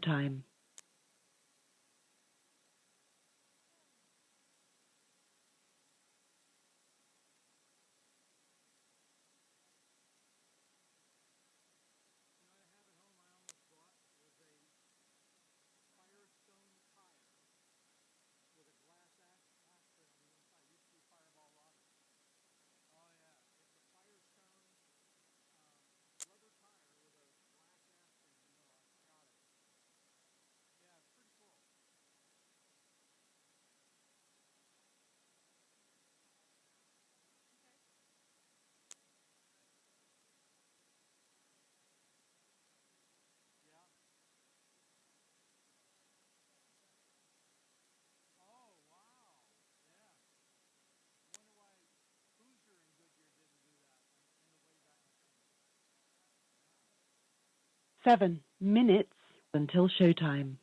Time. Seven minutes until showtime.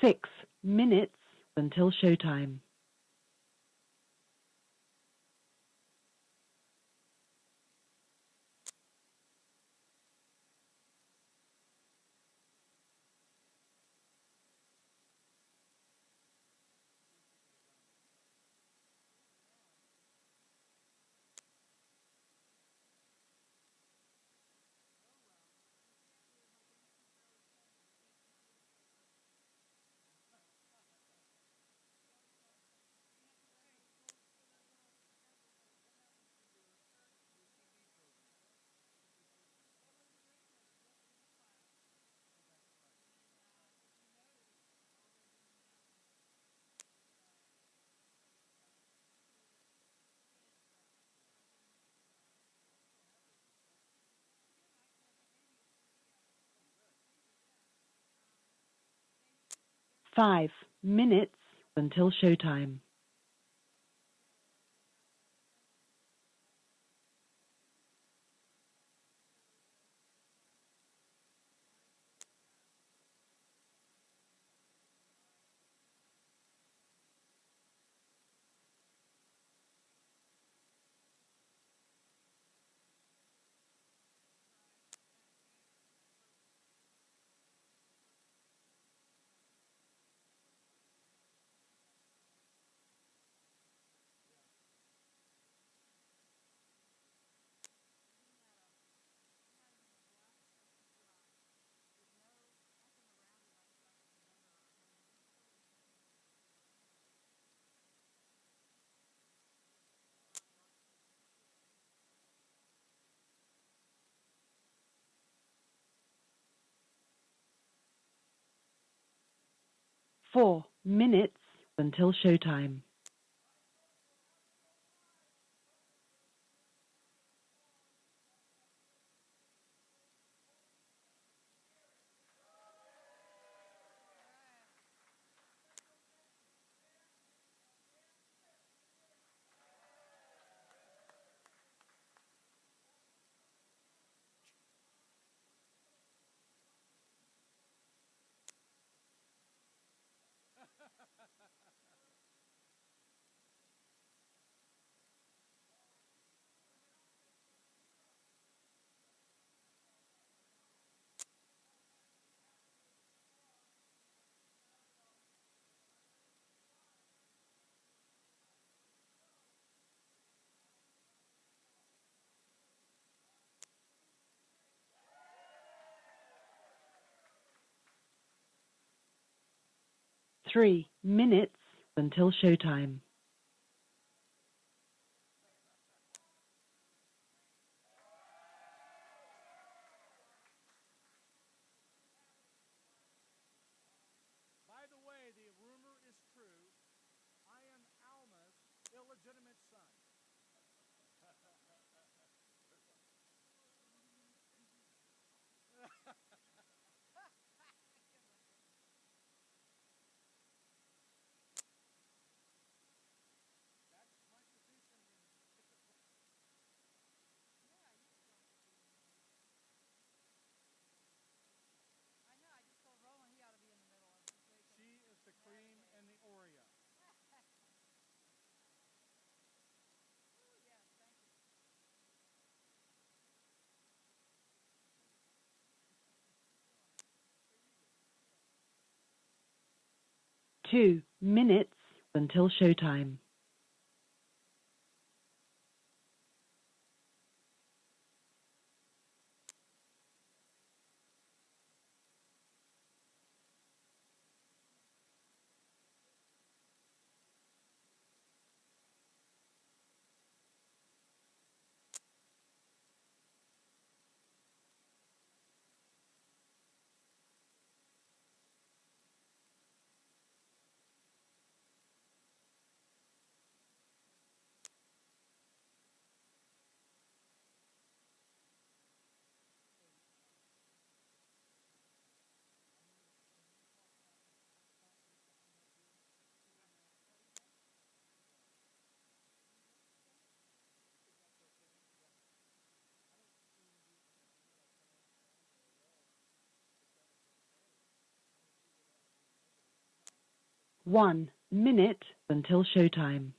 Six minutes until showtime. Five minutes until showtime. Four minutes until showtime. Three minutes until showtime. By the way, the rumor is true. I am Alma's illegitimate son. She is the cream and the Oreo. 2 minutes until showtime. One minute until showtime.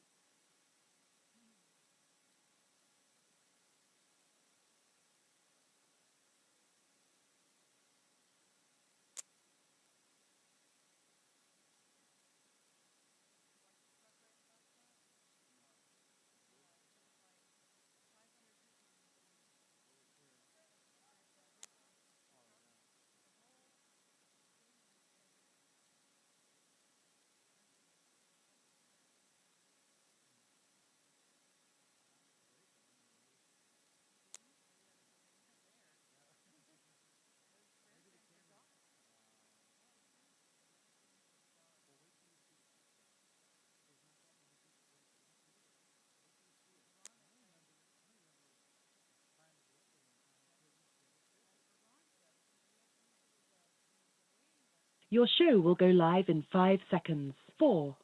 Your show will go live in 5 seconds. 4,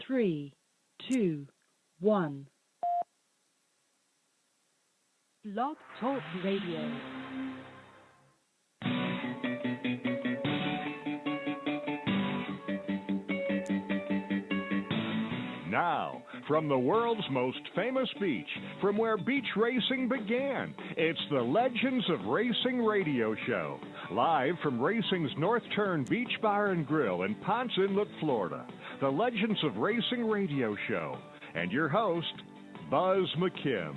3, 2, 1. Blog Talk Radio. Now, from the world's most famous beach, from where beach racing began, it's the Legends of Racing radio show. Live from racing's North Turn Beach Bar and Grill in Ponce Inlet, Florida. The Legends of Racing radio show. And your host, Buz McKim.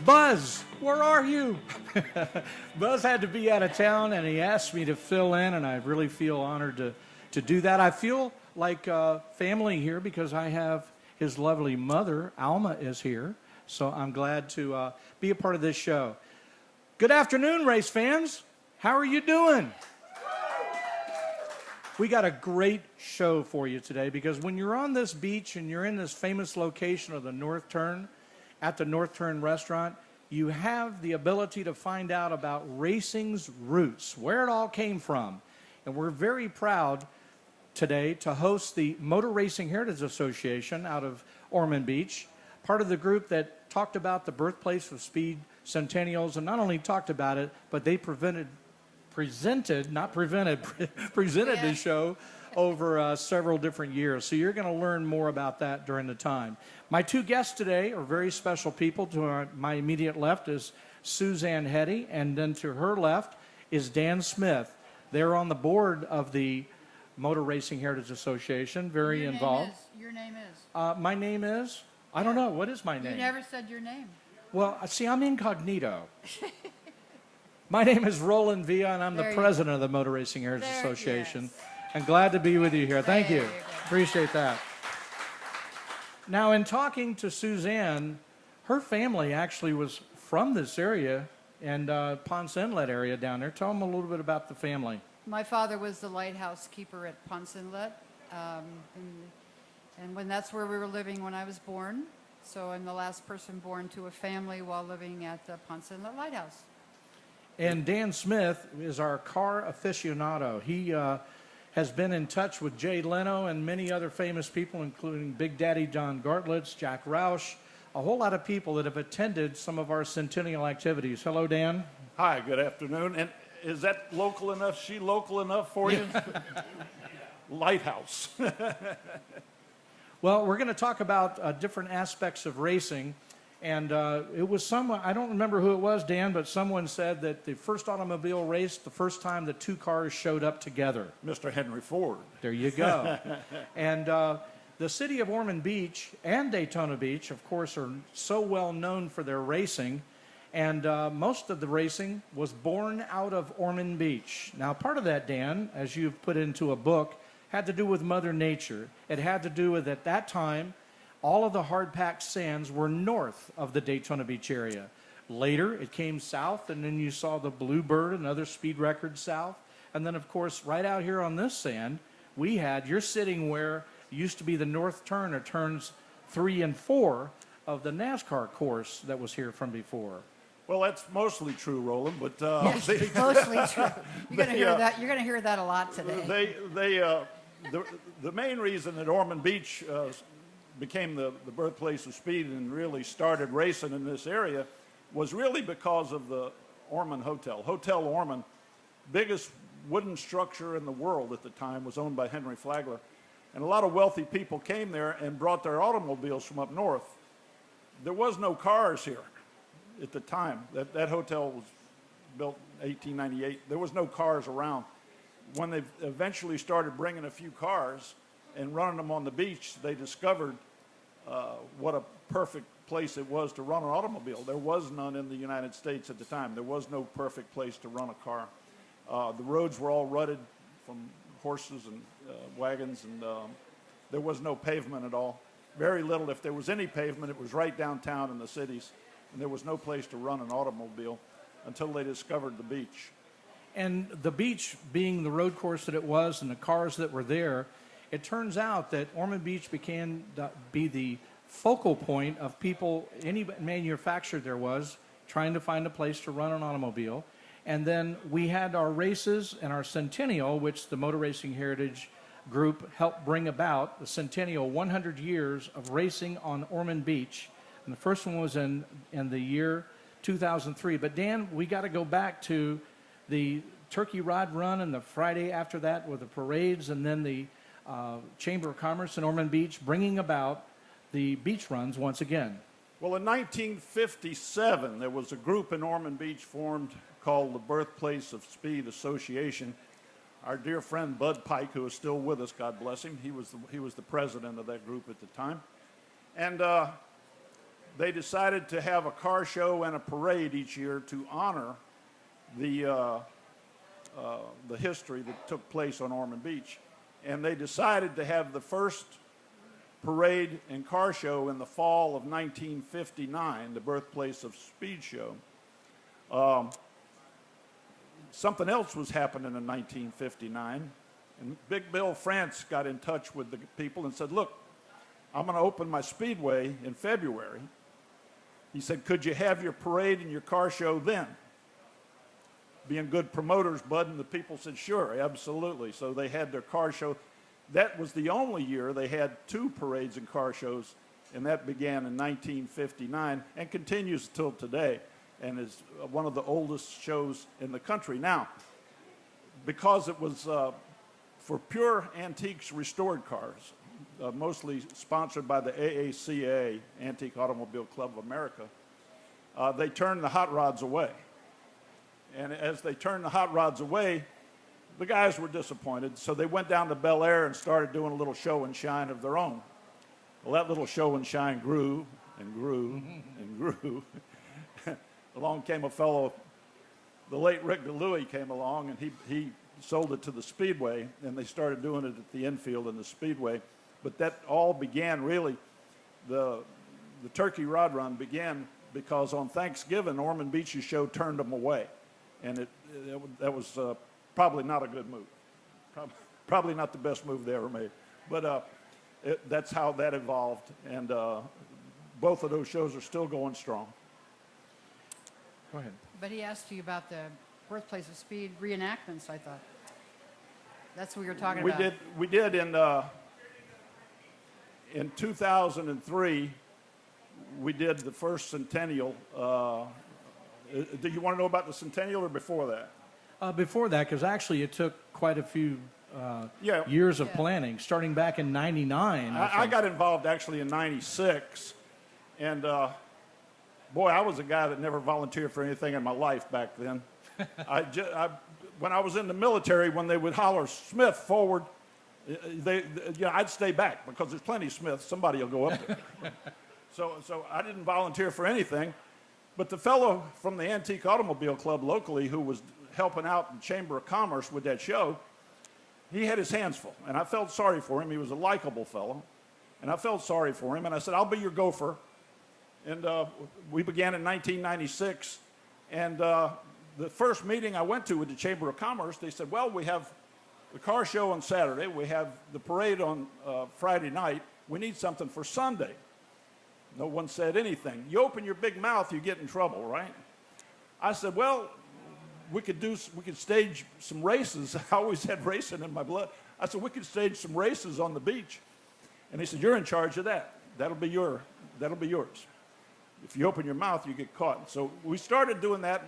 Buzz, where are you? Buzz had to be out of town, and he asked me to fill in, and I really feel honored to do that. I feel like family here because I have his lovely mother, Alma, is here. So I'm glad to be a part of this show. Good afternoon, race fans. How are you doing? We got a great show for you today because when you're on this beach and you're in this famous location of the North Turn, at the North Turn restaurant, you have the ability to find out about racing's roots, where it all came from. And we're very proud today to host the Motor Racing Heritage Association out of Ormond Beach, part of the group that talked about the birthplace of speed centennials, and not only talked about it, but they presented the show over several different years. So you're going to learn more about that during the time. My two guests today are very special people. To my immediate left is Suzzanne Heddy, and then to her left is Dan Smith. They're on the board of the Motor Racing Heritage Association, very involved. Your name is? My name is? I don't know. What is my name? You never said your name. Well, see, I'm incognito. My name is Roland Via, and I'm the president of the Motor Racing Heritage Association. Yes. And glad to be with you here. Thank you. Appreciate that. Now, in talking to Suzzanne, her family actually was from this area and Ponce Inlet area down there. Tell them a little bit about the family. My father was the lighthouse keeper at Ponce Inlet, and when that's where we were living when I was born. So I'm the last person born to a family while living at the Ponce Inlet Lighthouse. And Dan Smith is our car aficionado. He has been in touch with Jay Leno and many other famous people, including Big Daddy John Gartlitz, Jack Roush, a whole lot of people that have attended some of our centennial activities. Hello, Dan. Hi, good afternoon. And is that local enough? She local enough for you? Lighthouse. Well, we're going to talk about different aspects of racing. And it was someone, I don't remember who it was, Dan, but someone said that the first automobile race, the first time the two cars showed up together. Mr. Henry Ford. There you go. And the city of Ormond Beach and Daytona Beach, of course, are so well known for their racing. And most of the racing was born out of Ormond Beach. Now, part of that, Dan, as you've put into a book, had to do with Mother Nature. It had to do with, at that time, all of the hard-packed sands were north of the Daytona Beach area. Later, it came south, and then you saw the Bluebird and other speed records south. And then, of course, right out here on this sand, you're sitting where used to be the north turn, or turns 3 and 4 of the NASCAR course that was here from before. Well, that's mostly true, Roland, but... yes, mostly true. You're going to hear that. You're going to hear that a lot today. The main reason that Ormond Beach became the birthplace of speed and really started racing in this area was really because of the Ormond Hotel. Hotel Ormond, biggest wooden structure in the world at the time, was owned by Henry Flagler. And a lot of wealthy people came there and brought their automobiles from up north. There was no cars here at the time. That hotel was built in 1898. There was no cars around. When they eventually started bringing a few cars and running them on the beach, they discovered what a perfect place it was to run an automobile. There was none in the United States at the time. There was no perfect place to run a car. The roads were all rutted from horses and wagons, and there was no pavement at all. Very little. If there was any pavement, it was right downtown in the cities, and there was no place to run an automobile until they discovered the beach. And the beach being the road course that it was and the cars that were there, it turns out that Ormond Beach began to be the focal point of people, any manufacturer there was, trying to find a place to run an automobile. And then we had our races and our centennial, which the Motor Racing Heritage Group helped bring about, the centennial 100 years of racing on Ormond Beach. And the first one was in the year 2003. But Dan, we got to go back to the Turkey Rod Run and the Friday after that with the parades, and then the Chamber of Commerce in Ormond Beach bringing about the beach runs once again. Well, in 1957, there was a group in Ormond Beach formed called the Birthplace of Speed Association. Our dear friend Bud Pike, who is still with us, God bless him, he was the president of that group at the time. And they decided to have a car show and a parade each year to honor the history that took place on Ormond Beach. And they decided to have the first parade and car show in the fall of 1959, the Birthplace of Speed show. Something else was happening in 1959, and Big Bill France got in touch with the people and said, look, I'm going to open my speedway in February. He said, could you have your parade and your car show then? Being good promoters, Bud, and the people said, sure, absolutely. So they had their car show. That was the only year they had 2 parades and car shows, and that began in 1959 and continues till today, and is one of the oldest shows in the country. Now, because it was for pure antiques restored cars, mostly sponsored by the AACA, Antique Automobile Club of America, they turned the hot rods away. And as they turned the hot rods away, the guys were disappointed, so they went down to Bel Air and started doing a little show and shine of their own. Well, that little show and shine grew and grew and grew. Along came a fellow the late Rick DeLuey came along, and he sold it to the Speedway, and they started doing it at the infield and the Speedway. But that all began, really, the Turkey Rod Run began because on Thanksgiving, Ormond Beach's show turned them away. And that was probably not a good move. Probably not the best move they ever made. But that's how that evolved. And both of those shows are still going strong. Go ahead. But he asked you about the Birthplace of Speed reenactments, I thought. That's what we were talking about. We did in 2003, we did the first centennial. Do you want to know about the centennial or before that? Before that, because actually it took quite a few years of planning, starting back in '99. I got involved actually in '96, and boy, I was a guy that never volunteered for anything in my life back then. When I was in the military, when they would holler Smith forward, I'd stay back because there's plenty of Smiths. Somebody will go up there. So I didn't volunteer for anything. But the fellow from the Antique Automobile Club locally who was helping out the Chamber of Commerce with that show, he had his hands full. And I felt sorry for him. He was a likable fellow. And I felt sorry for him. And I said, I'll be your gopher. And we began in 1996. And the first meeting I went to with the Chamber of Commerce, they said, well, we have the car show on Saturday. We have the parade on Friday night. We need something for Sunday. No one said anything. You open your big mouth, you get in trouble, right? I said, well, we could stage some races. I always had racing in my blood. I said, we could stage some races on the beach. And he said, you're in charge of that. That'll be yours. If you open your mouth, you get caught. So we started doing that.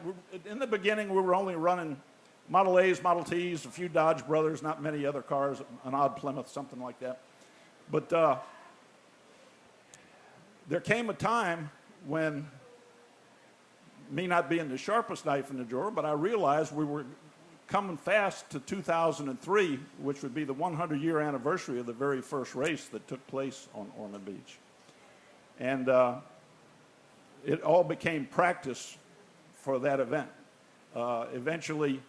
In the beginning, we were only running Model A's, Model T's, a few Dodge Brothers, not many other cars, an odd Plymouth, something like that. But there came a time when, me not being the sharpest knife in the drawer, but I realized we were coming fast to 2003, which would be the 100-year anniversary of the very first race that took place on Ormond Beach. And it all became practice for that event. Eventually,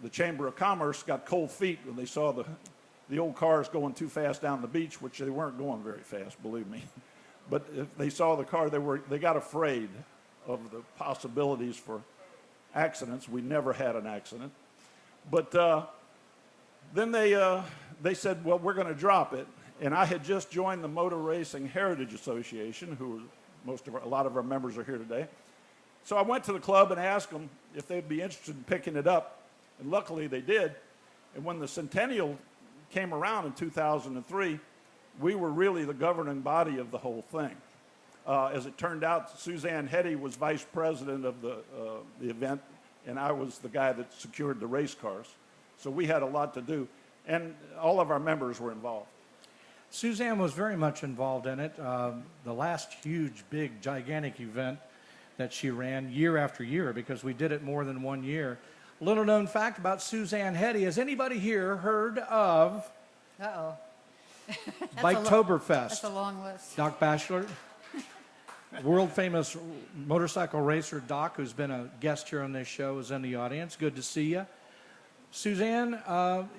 the Chamber of Commerce got cold feet when they saw the old cars going too fast down the beach, which they weren't going very fast, believe me. But if they saw the car, they got afraid of the possibilities for accidents. We never had an accident. But then they said, well, we're going to drop it. And I had just joined the Motor Racing Heritage Association, a lot of our members are here today. So I went to the club and asked them if they'd be interested in picking it up. And luckily they did. And when the centennial came around in 2003, we were really the governing body of the whole thing. As it turned out, Suzzanne Heddy was vice president of the event, and I was the guy that secured the race cars. So we had a lot to do, and all of our members were involved. Suzzanne was very much involved in it. The last huge, big, gigantic event that she ran year after year, because we did it more than 1 year. Little known fact about Suzzanne Heddy, has anybody here heard of Biketoberfest? That's a long list. Doc Batchelor, world famous motorcycle racer Doc, who's been a guest here on this show, is in the audience. Good to see you. Suzzanne,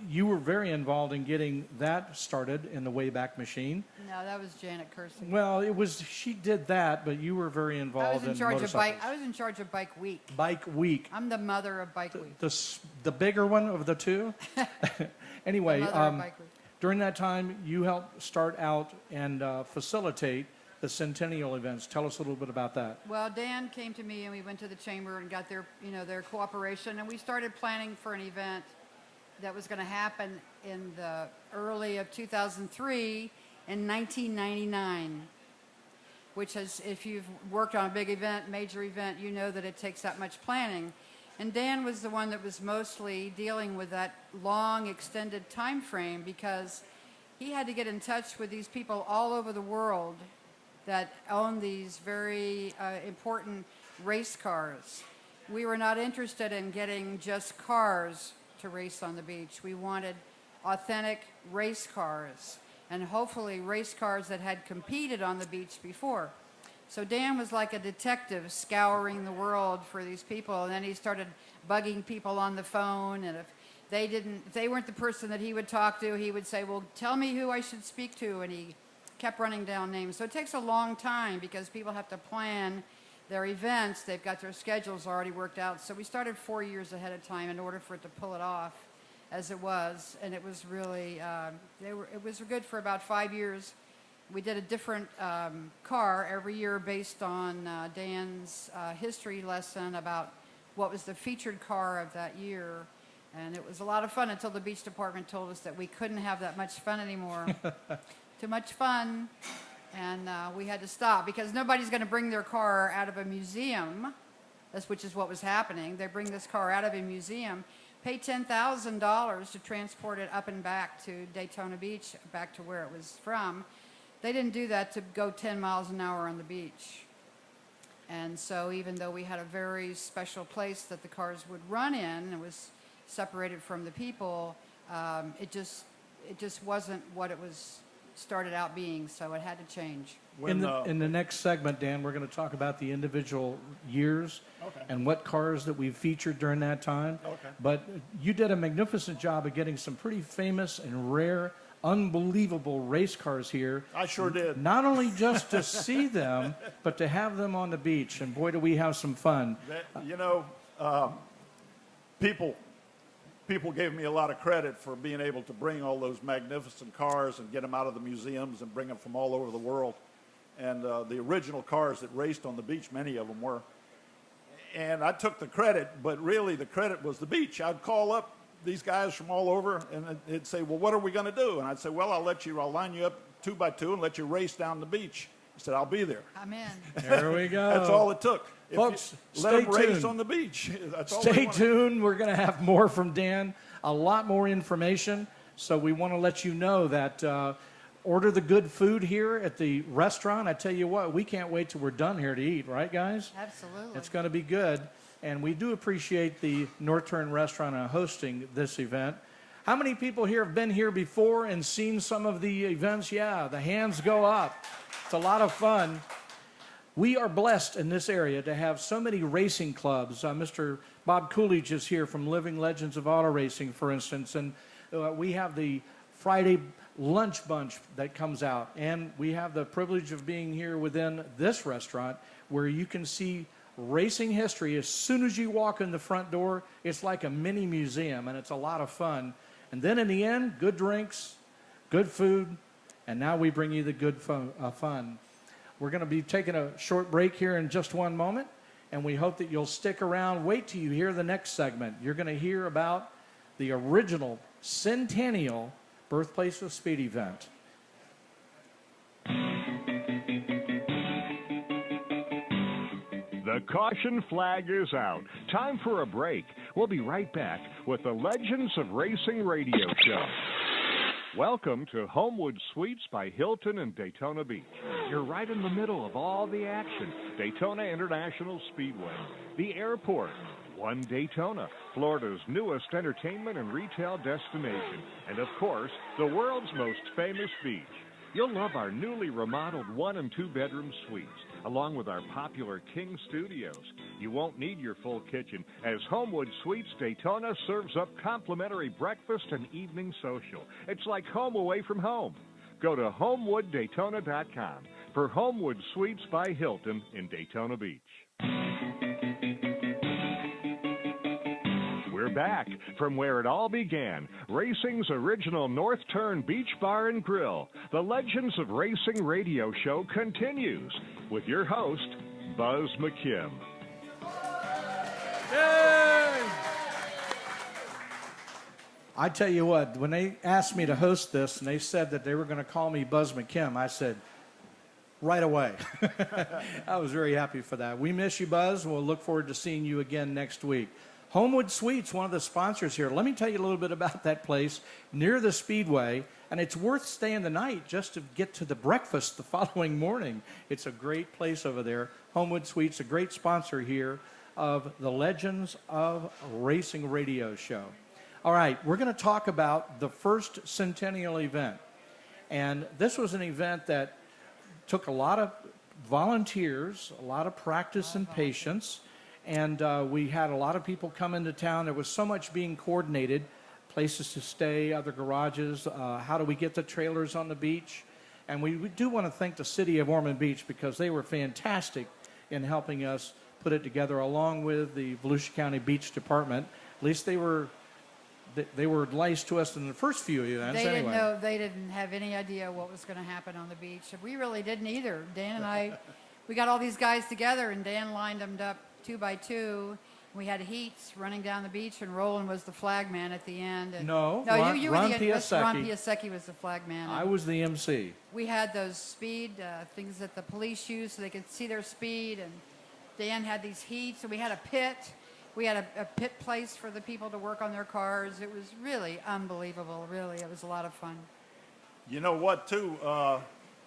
you were very involved in getting that started in the Wayback Machine. No, that was Janet Kersey. Well, she did that, but you were very involved in motorcycles. I was in charge of Bike Week. Bike Week. I'm the mother of Bike Week. The bigger one of the two? Anyway, the mother of Bike Week. During that time, you helped start out and facilitate the centennial events. Tell us a little bit about that. Well, Dan came to me and we went to the chamber and got their cooperation, and we started planning for an event that was going to happen in the early of 2003 in 1999, which is, if you've worked on a big event, major event, you know that it takes that much planning. And Dan was the one that was mostly dealing with that long, extended time frame, because he had to get in touch with these people all over the world that own these very important race cars. We were not interested in getting just cars to race on the beach. We wanted authentic race cars, and hopefully race cars that had competed on the beach before. So Dan was like a detective scouring the world for these people, and then he started bugging people on the phone, and if they weren't the person that he would talk to, he would say, well, tell me who I should speak to, and he kept running down names. So it takes a long time because people have to plan their events. They've got their schedules already worked out. So we started 4 years ahead of time in order for it to pull it off as it was, and it was really, it was good for about 5 years. We did a different car every year based on Dan's history lesson about what was the featured car of that year. And it was a lot of fun until the beach department told us that we couldn't have that much fun anymore. Too much fun. And we had to stop because nobody's going to bring their car out of a museum, which is what was happening. They bring this car out of a museum, pay $10,000 to transport it up and back to Daytona Beach, back to where it was from. They didn't do that to go 10 miles an hour on the beach. And so even though we had a very special place that the cars would run in, and it was separated from the people, it just wasn't what it was started out being, so it had to change. In the next segment, Dan, we're going to talk about the individual years and what cars that we've featured during that time. Okay. But you did a magnificent job of getting some pretty famous and rare, unbelievable race cars here. I sure did. Not only just to see them, but to have them on the beach. And boy, do we have some fun. People gave me a lot of credit for being able to bring all those magnificent cars and get them out of the museums and bring them from all over the world. And the original cars that raced on the beach, many of them were. And I took the credit, but really the credit was the beach. I'd call up these guys from all over, and they'd say, well, what are we going to do? And I'd say, well, I'll line you up 2 by 2 and let you race down the beach. He said, I'll be there. I'm in. There we go. That's all it took. Folks, let them stay race tuned. on the beach. That's all Stay tuned. We're going to have more from Dan, a lot more information. So we want to let you know that order the good food here at the restaurant. I tell you what, we can't wait till we're done here to eat, right, guys? Absolutely. It's going to be good. And we do appreciate the North Turn Restaurant hosting this event. How many people here have been here before and seen some of the events? Yeah, the hands go up. It's a lot of fun. We are blessed in this area to have so many racing clubs. Mr. Bob Coolidge is here from Living Legends of Auto Racing, for instance. And we have the Friday lunch bunch that comes out. And we have the privilege of being here within this restaurant where you can see racing history. As soon as you walk in the front door, it's like a mini museum, and it's a lot of fun. And then in the end, good drinks, good food, and now we bring you the good fun. We're going to be taking a short break here in just one moment, and we hope that you'll stick around. Wait till you hear the next segment. You're going to hear about the original centennial Birthplace of Speed event. The caution flag is out. Time for a break. We'll be right back with the Legends of Racing radio show. Welcome to Homewood Suites by Hilton in Daytona Beach. You're right in the middle of all the action. Daytona International Speedway, the airport, One Daytona, Florida's newest entertainment and retail destination, and of course, the world's most famous beach. You'll love our newly remodeled 1- and 2-bedroom suites, along with our popular King Studios. You won't need your full kitchen, as Homewood Suites Daytona serves up complimentary breakfast and evening social. It's like home away from home. Go to HomewoodDaytona.com for Homewood Suites by Hilton in Daytona Beach. We're back from where it all began, racing's original North Turn Beach Bar and Grill. The Legends of Racing radio show continues with your host, Buz McKim. Yay! I tell you what, when they asked me to host this and they said that they were going to call me Buz McKim, I said, right away. I was very happy for that. We miss you, Buz. We'll look forward to seeing you again next week. Homewood Suites, one of the sponsors here. Let me tell you a little bit about that place near the Speedway, and it's worth staying the night just to get to the breakfast the following morning. It's a great place over there. Homewood Suites, a great sponsor here of the Legends of Racing radio show. All right, we're going to talk about the first centennial event. And this was an event that took a lot of volunteers, a lot of practice and patience, and we had a lot of people come into town. There was so much being coordinated, places to stay, other garages, how do we get the trailers on the beach? And we do want to thank the city of Ormond Beach because they were fantastic in helping us put it together, along with the Volusia County Beach Department. At least they were nice to us in the first few events. They didn't have any idea what was going to happen on the beach. We really didn't either. Dan and I, we got all these guys together, and Dan lined them up 2 by 2. We had heats running down the beach, and Roland was the flag man at the end. And Ron Piasecki was the flag man. I was the MC. We had those speed things that the police used so they could see their speed, and Dan had these heats, and we had a pit. We had a pit place for the people to work on their cars. It was really unbelievable, really. It was a lot of fun. You know what, too?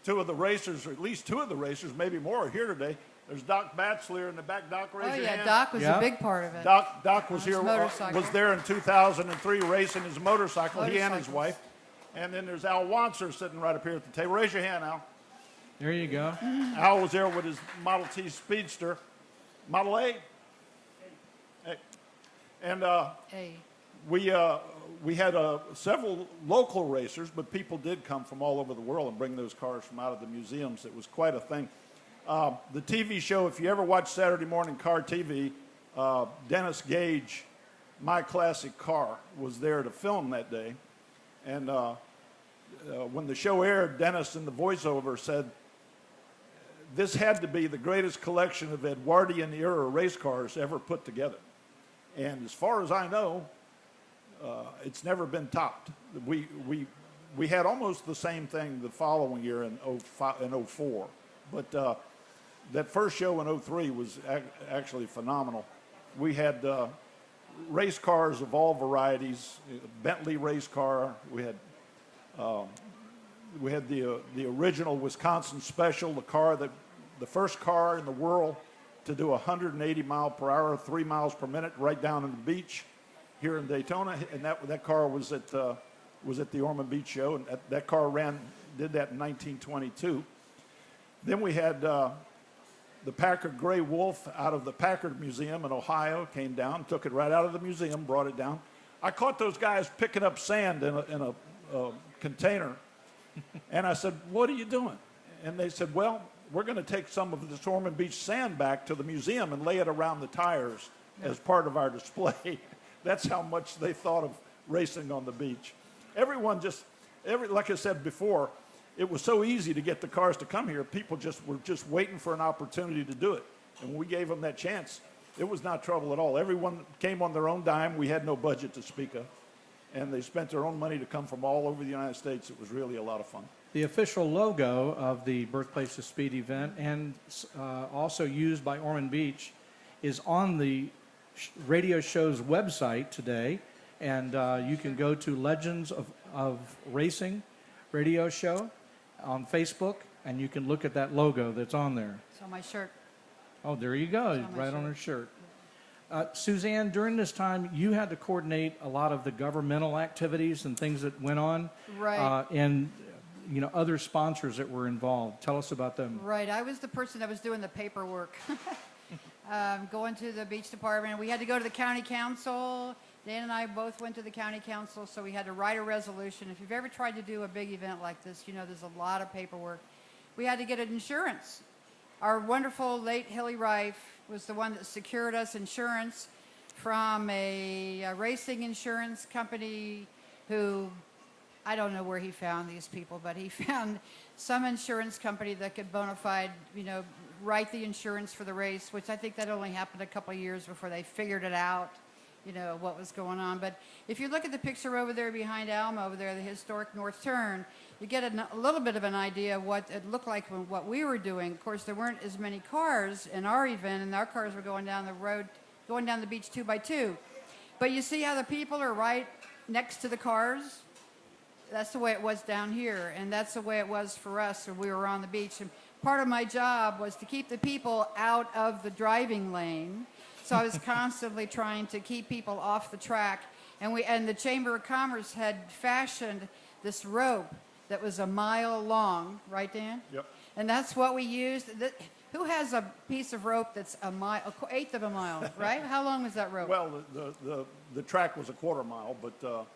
Two of the racers, or at least 2 of the racers, maybe more, are here today. There's Doc Batchelor in the back. Doc, raise your hand. Doc was a big part of it. Doc was here, was there in 2003 racing his motorcycle, he and his wife. And then there's Al Wanser sitting right up here at the table. Raise your hand, Al. There you go. Al was there with his Model T Speedster. Model A? Hey. And we had several local racers, but people did come from all over the world and bring those cars from out of the museums. It was quite a thing. The TV show, if you ever watch Saturday morning car TV, Dennis Gage, My Classic Car, was there to film that day. And when the show aired, Dennis in the voiceover said, this had to be the greatest collection of Edwardian-era race cars ever put together. And as far as I know, it's never been topped. We had almost the same thing the following year in 04. But that first show in 03 was actually phenomenal. We had race cars of all varieties, Bentley race car. We had the original Wisconsin Special, the first car in the world to do 180 mile per hour, 3 miles per minute, right down on the beach here in Daytona. And that car was at the Ormond Beach show, and that car did that in 1922. Then we had the Packard Gray Wolf out of the Packard Museum in Ohio, came down, took it right out of the museum, brought it down. I caught those guys picking up sand in a container, and I said, what are you doing? And they said, well, we're going to take some of this Ormond Beach sand back to the museum and lay it around the tires as part of our display. That's how much they thought of racing on the beach. Everyone like I said before, it was so easy to get the cars to come here. People were just waiting for an opportunity to do it. And when we gave them that chance, it was not trouble at all. Everyone came on their own dime. We had no budget to speak of. And they spent their own money to come from all over the United States. It was really a lot of fun. The official logo of the Birthplace of Speed event, and also used by Ormond Beach, is on the radio show's website today. And you can go to Legends of Racing radio show on Facebook, and you can look at that logo that's on there. It's on my shirt. Oh, there you go, right on her shirt. Suzzanne, during this time, you had to coordinate a lot of the governmental activities and things that went on. Right. And, other sponsors that were involved. Tell us about them. Right. I was the person that was doing the paperwork. Going to the beach department. We had to go to the county council. Dan and I both went to the county council, so we had to write a resolution. If you've ever tried to do a big event like this, there's a lot of paperwork. We had to get an insurance. Our wonderful late Hilly Rife was the one that secured us insurance from a racing insurance company who, I don't know where he found these people, but he found some insurance company that could bona fide, write the insurance for the race, which I think that only happened a couple of years before they figured it out. What was going on. But if you look at the picture over there behind Alma, over there, the historic North Turn, you get a little bit of an idea of what it looked like when what we were doing. Of course, there weren't as many cars in our event, and our cars were going down the road, going down the beach 2 by 2. But you see how the people are right next to the cars? That's the way it was down here, and that's the way it was for us when we were on the beach. And part of my job was to keep the people out of the driving lane. So I was constantly trying to keep people off the track. And the Chamber of Commerce had fashioned this rope that was a mile long, right, Dan? Yep. And that's what we used. Who has a piece of rope that's a mile, eighth of a mile, right? How long was that rope? Well, the track was a quarter mile, but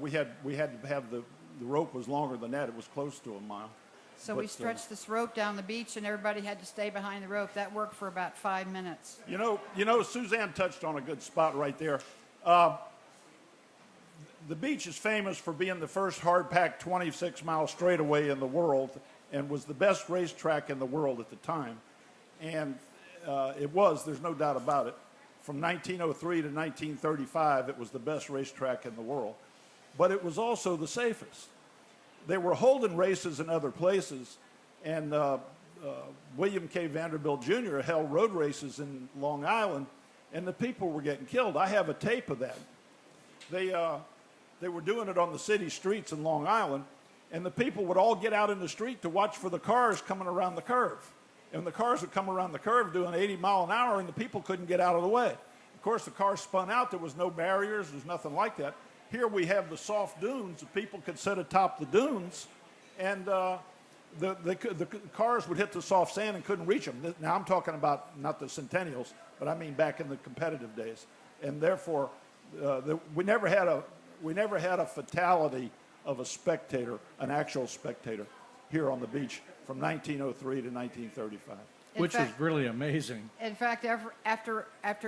we had to have the rope was longer than that. It was close to a mile. So we stretched this rope down the beach, and everybody had to stay behind the rope. That worked for about 5 minutes. You know, Suzzanne touched on a good spot right there. The beach is famous for being the first hard-packed 26-mile straightaway in the world, and was the best racetrack in the world at the time. And it was, there's no doubt about it. From 1903 to 1935, it was the best racetrack in the world. But it was also the safest. They were holding races in other places, and William K. Vanderbilt Jr. held road races in Long Island, and the people were getting killed. I have a tape of that. They were doing it on the city streets in Long Island, and the people would all get out in the street to watch for the cars coming around the curve. And the cars would come around the curve doing 80 mile an hour, and the people couldn't get out of the way. Of course, the cars spun out. There was no barriers. There's nothing like that. Here we have the soft dunes. The people could sit atop the dunes, and the cars would hit the soft sand and couldn't reach them. Now, I'm talking about not the centennials, but I mean back in the competitive days. And therefore, we never had a fatality of a spectator, an actual spectator, here on the beach from 1903 to 1935. Which is really amazing. In fact, after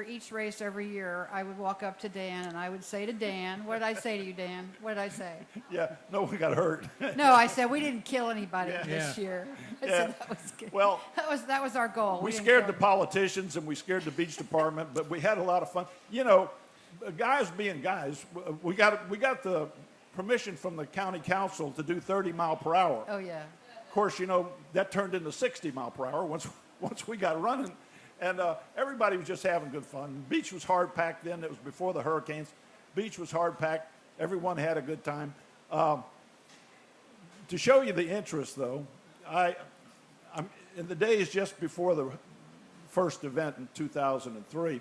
each race every year, I would walk up to Dan and I would say to Dan, what did I say to you, Dan? What did I say? Yeah, no one got hurt. No, I said we didn't kill anybody Yeah. this year. I Yeah. said that was good. Well, that was our goal. We didn't scared kill the politicians and we scared the beach department, but we had a lot of fun. You know, guys being guys, we got the permission from the county council to do 30 mile per hour. Oh, yeah. Of course, you know, that turned into 60 mile per hour once we got running. And everybody was just having good fun. The beach was hard packed then. It was before the hurricanes. Beach was hard packed. Everyone had a good time. To show you the interest, though, I'm in the days just before the first event in 2003,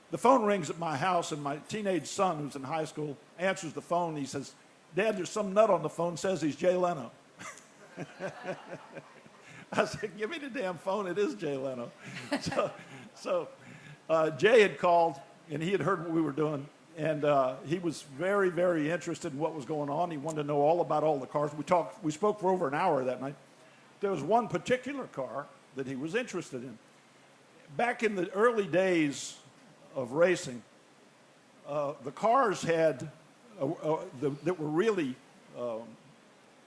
the phone rings at my house, and my teenage son, who's in high school, answers the phone. He says, "Dad, there's some nut on the phone, says he's Jay Leno." I said, "Give me the damn phone. It is Jay Leno." So Jay had called, and he had heard what we were doing, and he was very, very interested in what was going on. He wanted to know all about all the cars. We spoke for over an hour that night. There was one particular car that he was interested in. Back in the early days of racing, the cars had that were really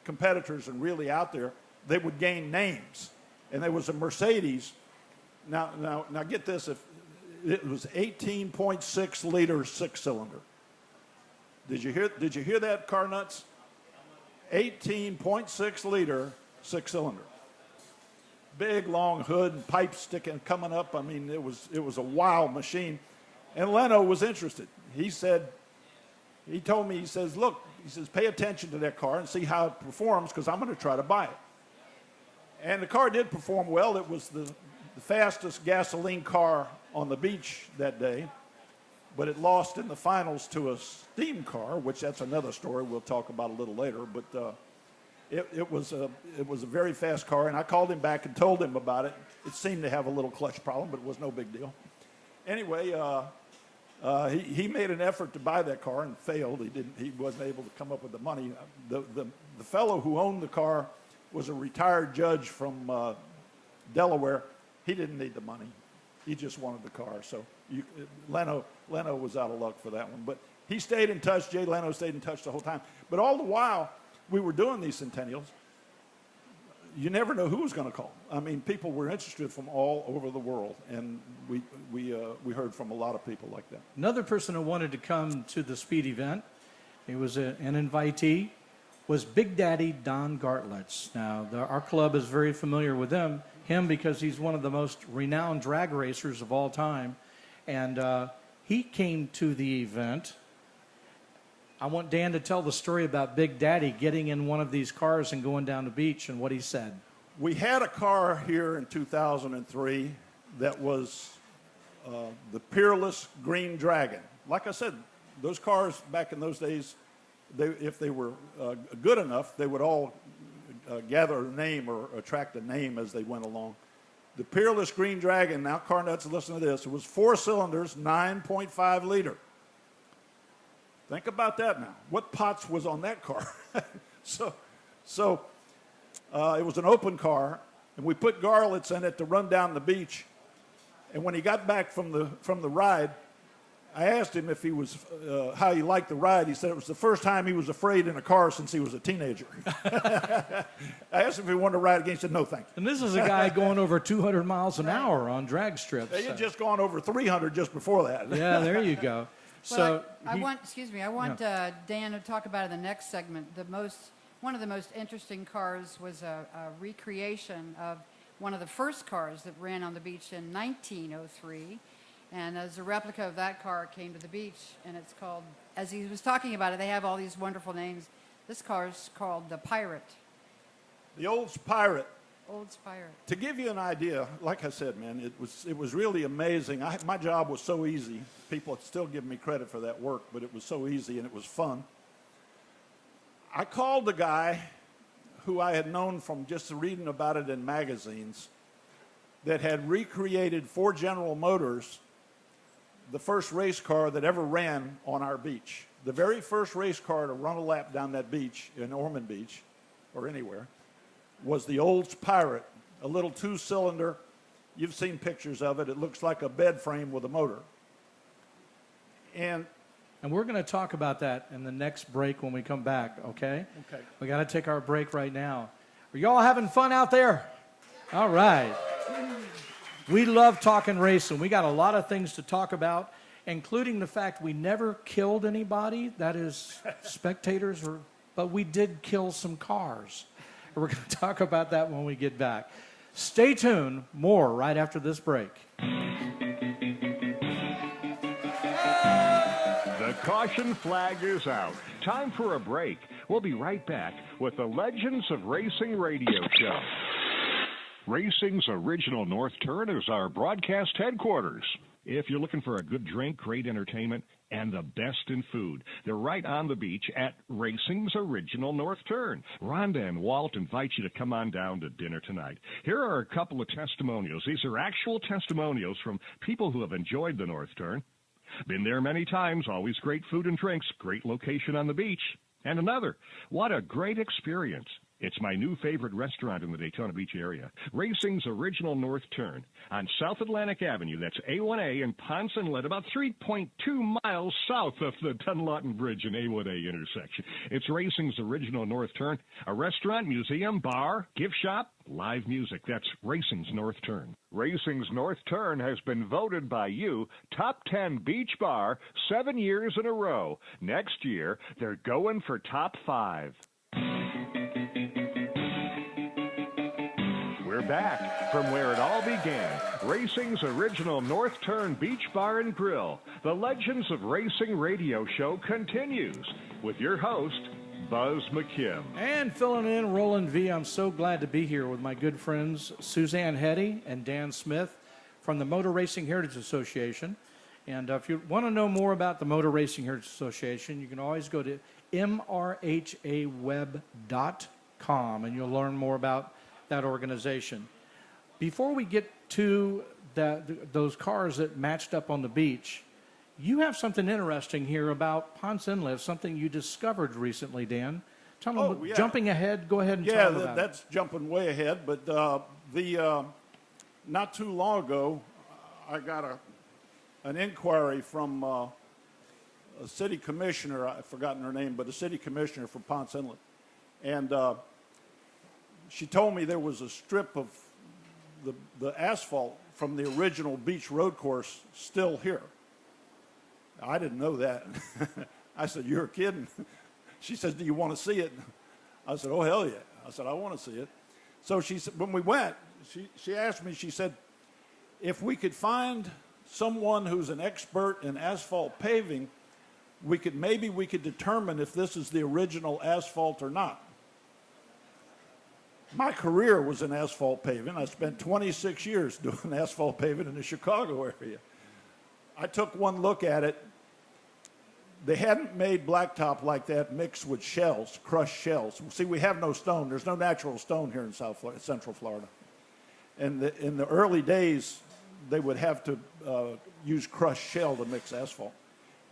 competitors and really out there. They would gain names, and there was a Mercedes. Now get this: if it was 18.6 liter 6-cylinder. Did you hear that, car nuts? 18.6 liter 6-cylinder. Big long hood and pipes coming up. I mean, it was a wild machine. And Leno was interested. He told me, he says, "Look," he says, "pay attention to that car and see how it performs, because I'm going to try to buy it." And the car did perform well. It was the fastest gasoline car on the beach that day, but it lost in the finals to a steam car, which that's another story we'll talk about a little later. But it was a very fast car, and I called him back and told him about it. It seemed to have a little clutch problem, but it was no big deal. Anyway, he made an effort to buy that car and failed. He wasn't able to come up with the money. The fellow who owned the car was a retired judge from Delaware. He didn't need the money. He just wanted the car. So Leno was out of luck for that one. But he stayed in touch. Jay Leno stayed in touch the whole time. But all the while we were doing these centennials, you never know who was going to call. I mean, people were interested from all over the world, and we heard from a lot of people like that. Another person who wanted to come to the speed event, he was an invitee, was Big Daddy Don Gartlitz. Now, our club is very familiar with him because he's one of the most renowned drag racers of all time, and he came to the event. I want Dan to tell the story about Big Daddy getting in one of these cars and going down the beach and what he said. We had a car here in 2003 that was the Peerless Green Dragon. Like I said, those cars back in those days, if they were good enough, they would all gather a name or attract a name as they went along. The Peerless Green Dragon, now Carnuts, listen to this, it was 4 cylinders, 9.5 liter. Think about that now. What pots was on that car? So it was an open car, and we put garlets in it to run down the beach. And when he got back from the ride, I asked him if he was how he liked the ride. He said it was the first time he was afraid in a car since he was a teenager. I asked him if he wanted to ride again. He said, no, thank you. And this is a guy going over 200 miles an hour on drag strips. He had just gone over 300 just before that. Yeah, there you go. Well, I want Dan to talk about in the next segment. One of the most interesting cars was a recreation of one of the first cars that ran on the beach in 1903. And as a replica of that car came to the beach, and it's called, as he was talking about it, they have all these wonderful names. This car is called the Pirate. The Olds Pirate. Olds Pirate. To give you an idea, like I said, man, it was really amazing. My job was so easy. People still give me credit for that work, but it was so easy and it was fun. I called the guy who I had known from just reading about it in magazines that had recreated for General Motors the first race car that ever ran on our beach. The very first race car to run a lap down that beach in Ormond Beach, or anywhere, was the Olds Pirate, a little 2-cylinder. You've seen pictures of it. It looks like a bed frame with a motor. And we're going to talk about that in the next break when we come back, okay? Okay. We got to take our break right now. Are y'all having fun out there? All right. We love talking racing. We got a lot of things to talk about, including the fact we never killed anybody, that is spectators, but we did kill some cars. We're going to talk about that when we get back. Stay tuned. More right after this break. The caution flag is out. Time for a break. We'll be right back with the Legends of Racing radio show. Racing's original North Turn is our broadcast headquarters. If you're looking for a good drink, great entertainment, and the best in food, they're right on the beach at Racing's original North Turn. Rhonda and Walt invite you to come on down to dinner tonight. Here are a couple of testimonials. These are actual testimonials from people who have enjoyed the North Turn. Been there many times, always great food and drinks, great location on the beach. And another, what a great experience. It's my new favorite restaurant in the Daytona Beach area, Racing's Original North Turn on South Atlantic Avenue. That's A1A in Ponce Inlet, about 3.2 miles south of the Dunlawton Bridge and A1A intersection. It's Racing's Original North Turn, a restaurant, museum, bar, gift shop, live music. That's Racing's North Turn. Racing's North Turn has been voted by you top 10 beach bar 7 years in a row. Next year, they're going for top 5. We're back from where it all began. Racing's original North Turn Beach Bar and Grill. The Legends of Racing radio show continues with your host, Buz McKim. And filling in Roland Via. I'm so glad to be here with my good friends Suzzanne Heddy and Dan Smith from the Motor Racing Heritage Association. And if you want to know more about the Motor Racing Heritage Association, you can always go to mrhaweb.com and you'll learn more about that organization. Before we get to those cars that matched up on the beach, you have something interesting here about Ponce Inlet, something you discovered recently, Dan. Tell me, jumping ahead, go ahead and talk about it. That's jumping way ahead, but not too long ago, I got an inquiry from a city commissioner, I've forgotten her name, but a city commissioner from Ponce Inlet. And she told me there was a strip of the asphalt from the original beach road course still here. I didn't know that. I said, you're kidding. She says, do you want to see it? I said, oh, hell yeah. I said, I want to see it. So she said, when we went, she asked me, she said, if we could find someone who's an expert in asphalt paving, we could determine if this is the original asphalt or not. My career was in asphalt paving. I spent 26 years doing asphalt paving in the Chicago area. I took one look at it. they hadn't made blacktop like that mixed with shells, crushed shells. See, we have no stone. There's no natural stone here in Central Florida. And in the early days, they would have to use crushed shell to mix asphalt.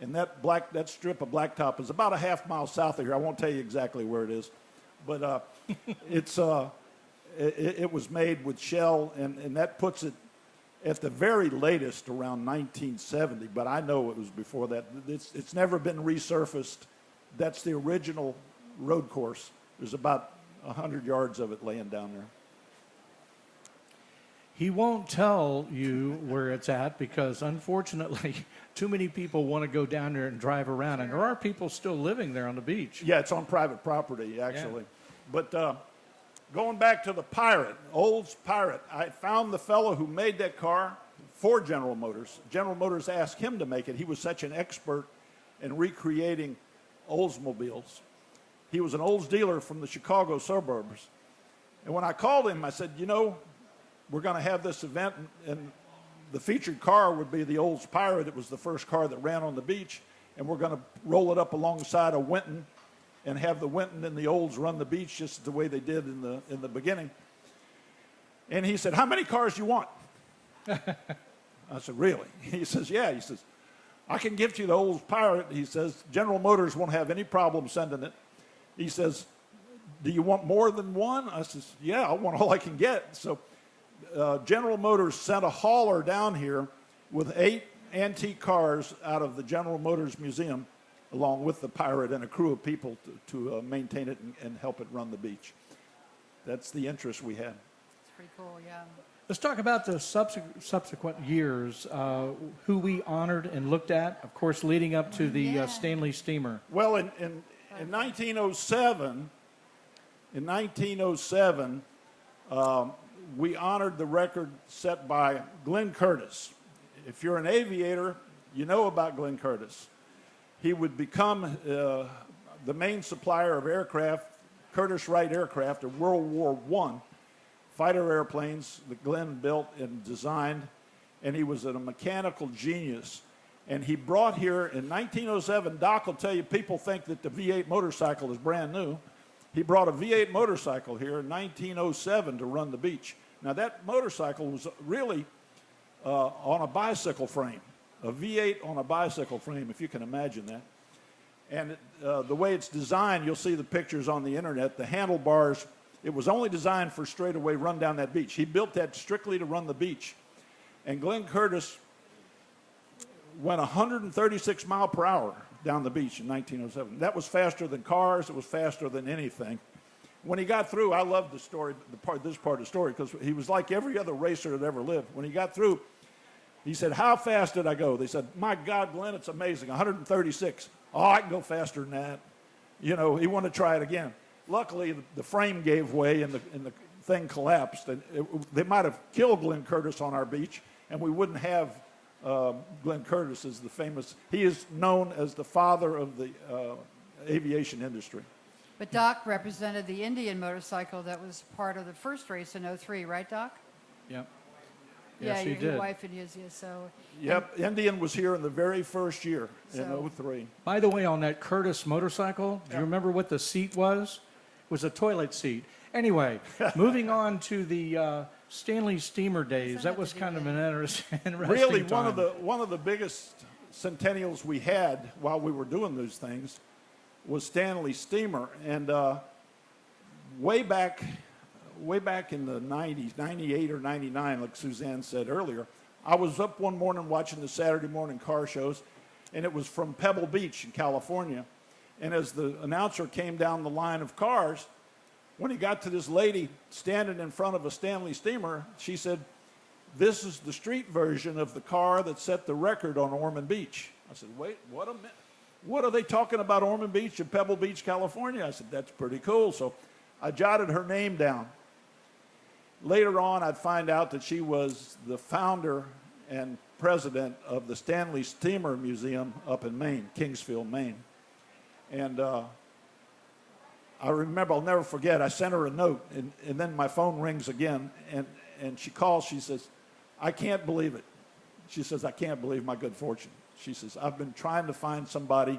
And that strip of blacktop is about a half-mile south of here. I won't tell you exactly where it is, but it was made with shell, and that puts it at the very latest around 1970, but I know it was before that. It's never been resurfaced. That's the original road course. There's about 100 yards of it laying down there. He won't tell you where it's at because, unfortunately, too many people want to go down there and drive around, and there are people still living there on the beach. Yeah, it's on private property, actually. Yeah. But going back to the Pirate, Olds Pirate, I found the fellow who made that car for General Motors. General Motors asked him to make it. He was such an expert in recreating Oldsmobiles. He was an Olds dealer from the Chicago suburbs. And when I called him, I said, you know, we're going to have this event, and the featured car would be the Olds Pirate. It was the first car that ran on the beach, and we're going to roll it up alongside a Winton and have the Winton and the Olds run the beach just the way they did in the beginning. And he said, how many cars do you want? I said, really? He says, yeah. He says, I can give you the Olds Pirate. He says, General Motors won't have any problem sending it. He says, do you want more than one? I says, yeah, I want all I can get. So General Motors sent a hauler down here with 8 antique cars out of the General Motors Museum, along with the Pirate and a crew of people to maintain it and help it run the beach. That's the interest we had. It's pretty cool, yeah. Let's talk about the subsequent years, who we honored and looked at, of course, leading up to the Stanley Steamer. Well, in 1907, we honored the record set by Glenn Curtiss. If you're an aviator, you know about Glenn Curtiss. He would become the main supplier of aircraft, Curtiss-Wright aircraft of World War I, fighter airplanes that Glenn built and designed, and he was a mechanical genius. And he brought here in 1907, Doc will tell you, people think that the V8 motorcycle is brand new. He brought a V8 motorcycle here in 1907 to run the beach. Now that motorcycle was really on a bicycle frame, a V8 on a bicycle frame, if you can imagine that. And the way it's designed, you'll see the pictures on the internet, the handlebars, it was only designed for straightaway run down that beach. He built that strictly to run the beach. And Glenn Curtiss went 136 miles per hour down the beach in 1907. That was faster than cars. It was faster than anything. When he got through, I loved the story, this part of the story, because he was like every other racer that ever lived. When he got through, he said, how fast did I go? They said, my God, Glenn, it's amazing, 136. Oh, I can go faster than that. You know, he wanted to try it again. Luckily, the frame gave way and the thing collapsed. And they might have killed Glenn Curtiss on our beach, and we wouldn't have Glenn Curtiss as the famous. He is known as the father of the aviation industry. But Doc represented the Indian motorcycle that was part of the first race in '03, right, Doc? Yep. Yes, yeah, he your did. wife and his, yeah, so. Yep, Indian was here in the very first year in '03. By the way, on that Curtiss motorcycle, do you remember what the seat was? It was a toilet seat. Anyway, moving on to the Stanley Steamer days, that was kind of an interesting Really, time. one of the biggest centennials we had while we were doing those things was Stanley Steamer. And way back in the 90s, 98 or 99, like Suzzanne said earlier, I was up one morning watching the Saturday morning car shows, and it was from Pebble Beach in California. And as the announcer came down the line of cars, when he got to this lady standing in front of a Stanley Steamer, she said, this is the street version of the car that set the record on Ormond Beach. I said, wait, what a minute. What are they talking about Ormond Beach and Pebble Beach, California? I said, that's pretty cool. So I jotted her name down. Later on, I'd find out that she was the founder and president of the Stanley Steamer Museum up in Maine, Kingsfield, Maine. And I remember, I'll never forget, I sent her a note, and then my phone rings again, and she calls, she says, I can't believe it. She says, I can't believe my good fortune. She says, I've been trying to find somebody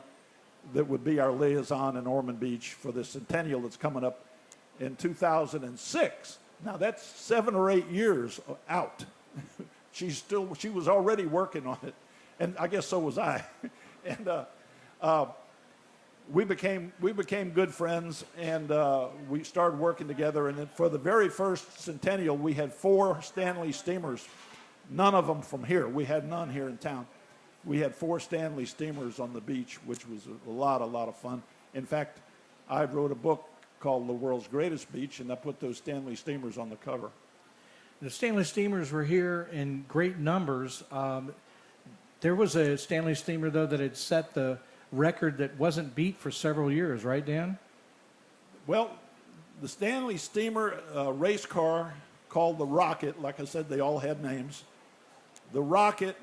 that would be our liaison in Ormond Beach for the centennial that's coming up in 2006. Now that's 7 or 8 years out. She was already working on it, and I guess so was I. And we became good friends, and we started working together. And for the very first centennial, we had 4 Stanley steamers, none of them from here. We had none here in town. We had 4 Stanley steamers on the beach, which was a lot of fun. In fact, I wrote a book called The World's Greatest Beach, and I put those Stanley steamers on the cover. The Stanley steamers were here in great numbers. There was a Stanley steamer, though, that had set the record that wasn't beat for several years, right, Dan? Well, the Stanley steamer race car called the Rocket, like I said, they all had names. The Rocket,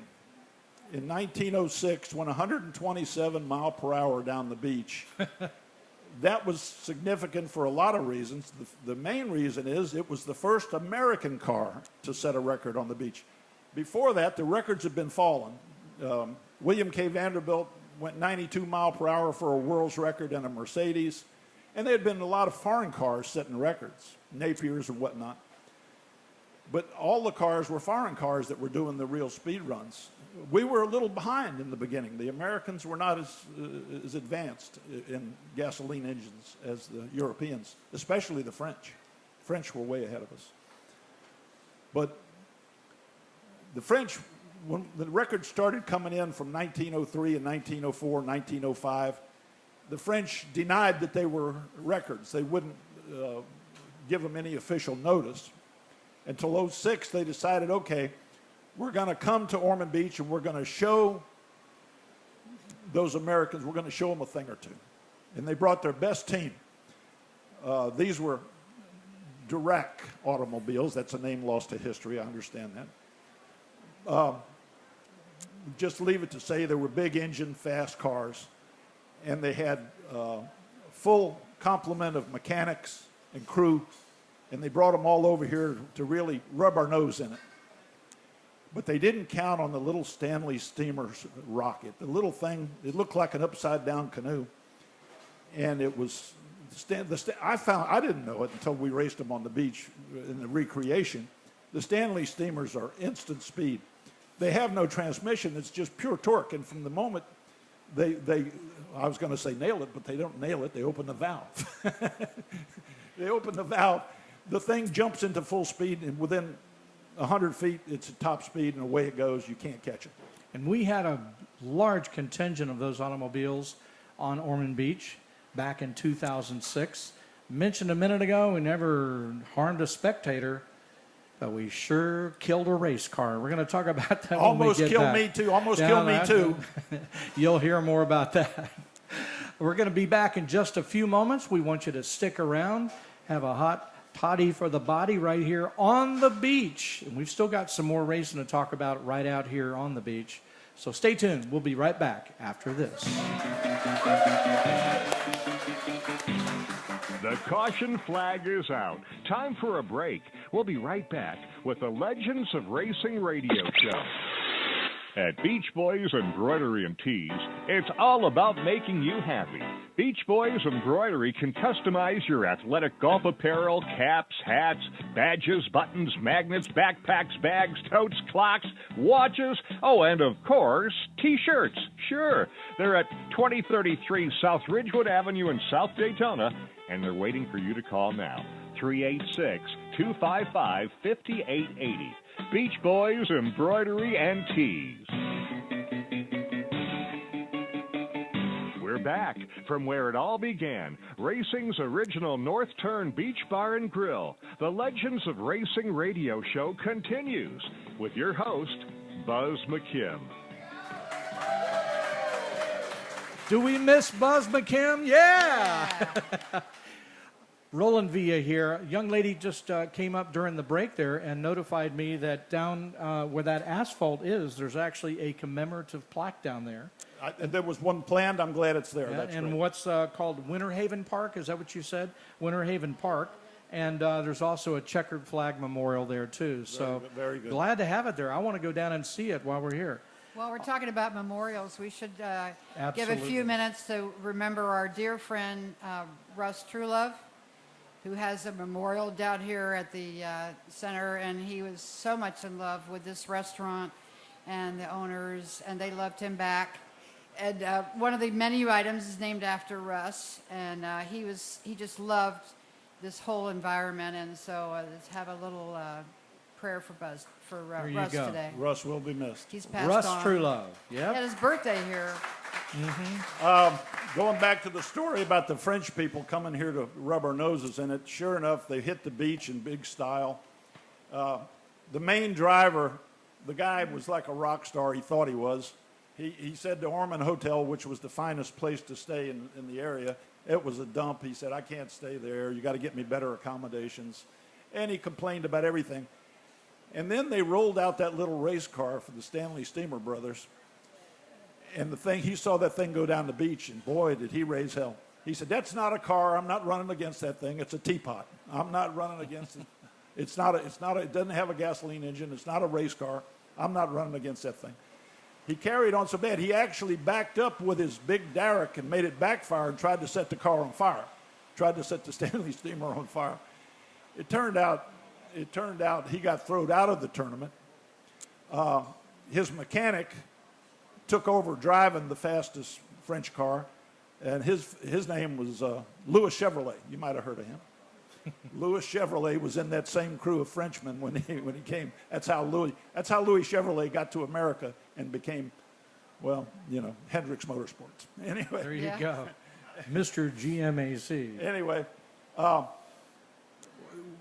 in 1906, went 127 mile per hour down the beach. That was significant for a lot of reasons. The main reason is it was the first American car to set a record on the beach. Before that, the records had been falling. William K. Vanderbilt went 92 mile per hour for a world's record in a Mercedes. And there had been a lot of foreign cars setting records, Napiers and whatnot. But all the cars were foreign cars that were doing the real speed runs. We were a little behind in the beginning. The Americans were not as advanced in gasoline engines as the Europeans, especially the French. French were way ahead of us. But the French, when the records started coming in from 1903 and 1904, 1905, the French denied that they were records. They wouldn't give them any official notice. Until 06, they decided, okay, we're going to come to Ormond Beach and we're going to show those Americans, we're going to show them a thing or two. And they brought their best team. These were Dirac automobiles. That's a name lost to history. I understand that. Just leave it to say they were big engine, fast cars. And they had full complement of mechanics and crew. And they brought them all over here to really rub our nose in it. But they didn't count on the little Stanley steamer's Rocket. The little thing, it looked like an upside-down canoe. And it was, I didn't know it until we raced them on the beach in the recreation. The Stanley steamers are instant speed. They have no transmission. It's just pure torque. And from the moment I was going to say nail it, but they don't nail it. They open the valve. They open the valve. The thing jumps into full speed, and within 100 feet, it's at top speed, and away it goes. You can't catch it. And we had a large contingent of those automobiles on Ormond Beach back in 2006. Mentioned a minute ago, we never harmed a spectator, but we sure killed a race car. We're going to talk about that Almost when we get killed back. me, too. Almost killed me, too. You'll hear more about that. We're going to be back in just a few moments. We want you to stick around, have a hot toddy for the body right here on the beach. And we've still got some more racing to talk about right out here on the beach. So stay tuned. We'll be right back after this. The caution flag is out. Time for a break. We'll be right back with the Legends of Racing radio show. At Beach Boys Embroidery and Tees, it's all about making you happy. Beach Boys Embroidery can customize your athletic golf apparel, caps, hats, badges, buttons, magnets, backpacks, bags, totes, clocks, watches, oh, and of course, T-shirts. Sure, they're at 2033 South Ridgewood Avenue in South Daytona, and they're waiting for you to call now. 386-255-5880. Beach Boys Embroidery and Tees. We're back from where it all began, racing's original North Turn Beach Bar and Grill. The Legends of Racing radio show continues with your host, Buz McKim. Do we miss Buz McKim? Yeah! Roland Via here. A young lady just came up during the break there and notified me that down where that asphalt is, there's actually a commemorative plaque down there. There was one planned. I'm glad it's there. Yeah, That's and great. what's called Winter Haven Park, is that what you said? Winter Haven Park. And there's also a checkered flag memorial there, too. So very good. Glad to have it there. I want to go down and see it while we're here. While we're talking about memorials, we should give a Absolutely. few minutes to remember our dear friend Russ Truelove, who has a memorial down here at the center, and he was so much in love with this restaurant and the owners, and they loved him back. And one of the menu items is named after Russ, and he just loved this whole environment, and so let's have a little prayer for There you Russ go. today. Russ will be missed. He's passed Russ on. Truelove. He had Yep. his birthday here. Going back to the story about the French people coming here to rub our noses in it, sure enough, they hit the beach in big style. The main driver, the guy was like a rock star, he thought he was. He said the Ormond Hotel, which was the finest place to stay in the area, it was a dump. He said, I can't stay there. You got to get me better accommodations. And he complained about everything. And then they rolled out that little race car for the Stanley Steamer brothers. And he saw that thing go down the beach, and boy, did he raise hell. He said, that's not a car. I'm not running against that thing. It's a teapot. I'm not running against it. It doesn't have a gasoline engine. It's not a race car. I'm not running against that thing. He carried on so bad, he actually backed up with his big derrick and made it backfire and tried to set the car on fire. Tried to set the Stanley Steamer on fire. It turned out he got thrown out of the tournament. His mechanic took over driving the fastest French car, and his name was Louis Chevrolet. You might have heard of him. Louis Chevrolet was in that same crew of Frenchmen when he came. That's how Louis Chevrolet got to America and became, Hendricks Motorsports. Anyway. There you Yeah. go. Mr. GMAC. Anyway,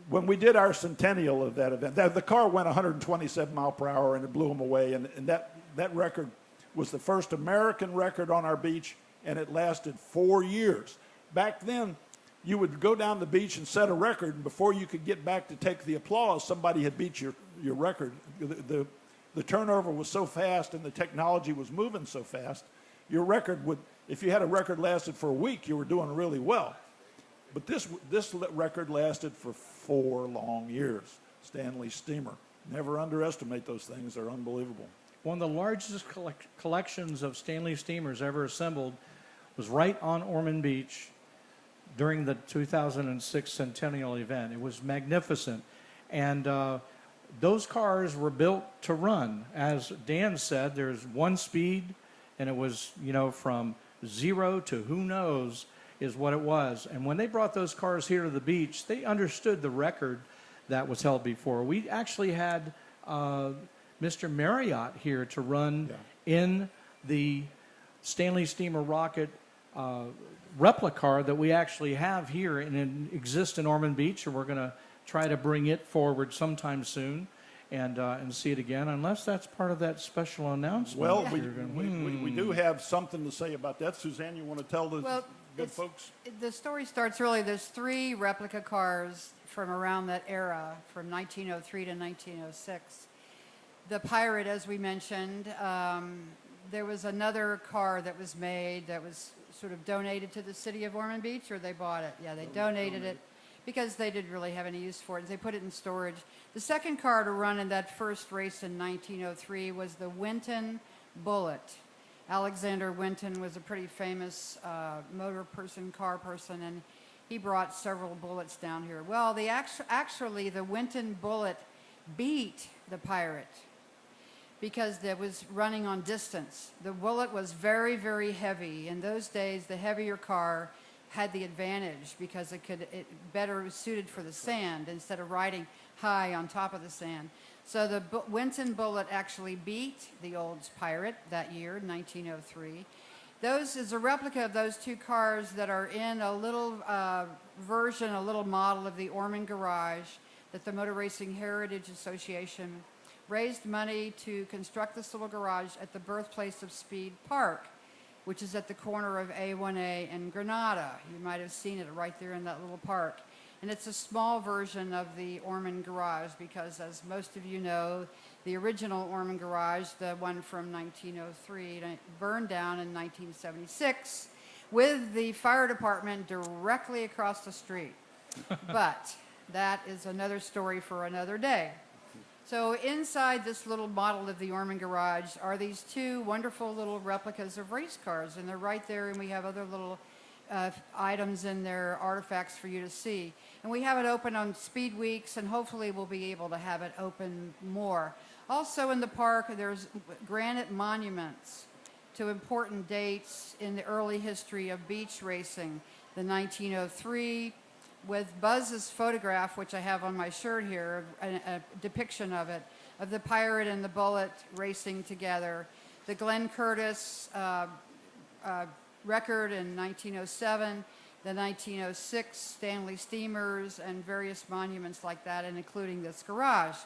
when we did our centennial of that event, the car went 127 mile per hour and it blew them away. And that record was the first American record on our beach, and it lasted 4 years. Back then, you would go down the beach and set a record, and before you could get back to take the applause, somebody had beat your record. The turnover was so fast and the technology was moving so fast, your record would, if you had a record lasted for a week, you were doing really well. But this record lasted for 4 long years. Stanley Steamer. Never underestimate those things. They're unbelievable. One of the largest collections of Stanley Steamers ever assembled was right on Ormond Beach during the 2006 centennial event. It was magnificent. And those cars were built to run. As Dan said, there's one speed, and it was, from 0 to who knows is what it was. And when they brought those cars here to the beach, they understood the record that was held before. We actually had Mr. Marriott here to run in the Stanley Steamer Rocket replica car that we actually have here and it exists in Ormond Beach, and we're going to try to bring it forward sometime soon and see it again, unless that's part of that special announcement. Well, we do have something to say about that. Suzzanne, you want to tell the good folks? The story starts early. There's 3 replica cars from around that era, from 1903 to 1906. The Pirate, as we mentioned, there was another car that was made that was sort of donated to the city of Ormond Beach, or they bought it? Yeah, they donated it because they didn't really have any use for it. They put it in storage. The second car to run in that first race in 1903 was the Winton Bullet. Alexander Winton was a pretty famous car person, and he brought several bullets down here. Well, actually, the Winton Bullet beat the Pirate because it was running on distance. The Bullet was very, very heavy. In those days, the heavier car had the advantage because it better suited for the sand instead of riding high on top of the sand. So the Winton Bullet actually beat the Olds Pirate that year, 1903. Those is a replica of those 2 cars that are in a little version, a little model of the Ormond Garage that the Motor Racing Heritage Association raised money to construct this little garage at the birthplace of Speed Park, which is at the corner of A1A and Granada. You might have seen it right there in that little park. And it's a small version of the Ormond Garage because, as most of you know, the original Ormond Garage, the one from 1903, burned down in 1976 with the fire department directly across the street. But that is another story for another day. So inside this little model of the Orman garage are these two wonderful little replicas of race cars, and they're right there, and we have other little items in there, artifacts for you to see. And we have it open on speed weeks, and hopefully we'll be able to have it open more. Also in the park, there's granite monuments to important dates in the early history of beach racing. The 1903, with Buz's photograph, which I have on my shirt here, a depiction of it, of the Pirate and the Bullet racing together. The Glenn Curtis record in 1907, the 1906 Stanley Steamers, and various monuments like that, and including this garage.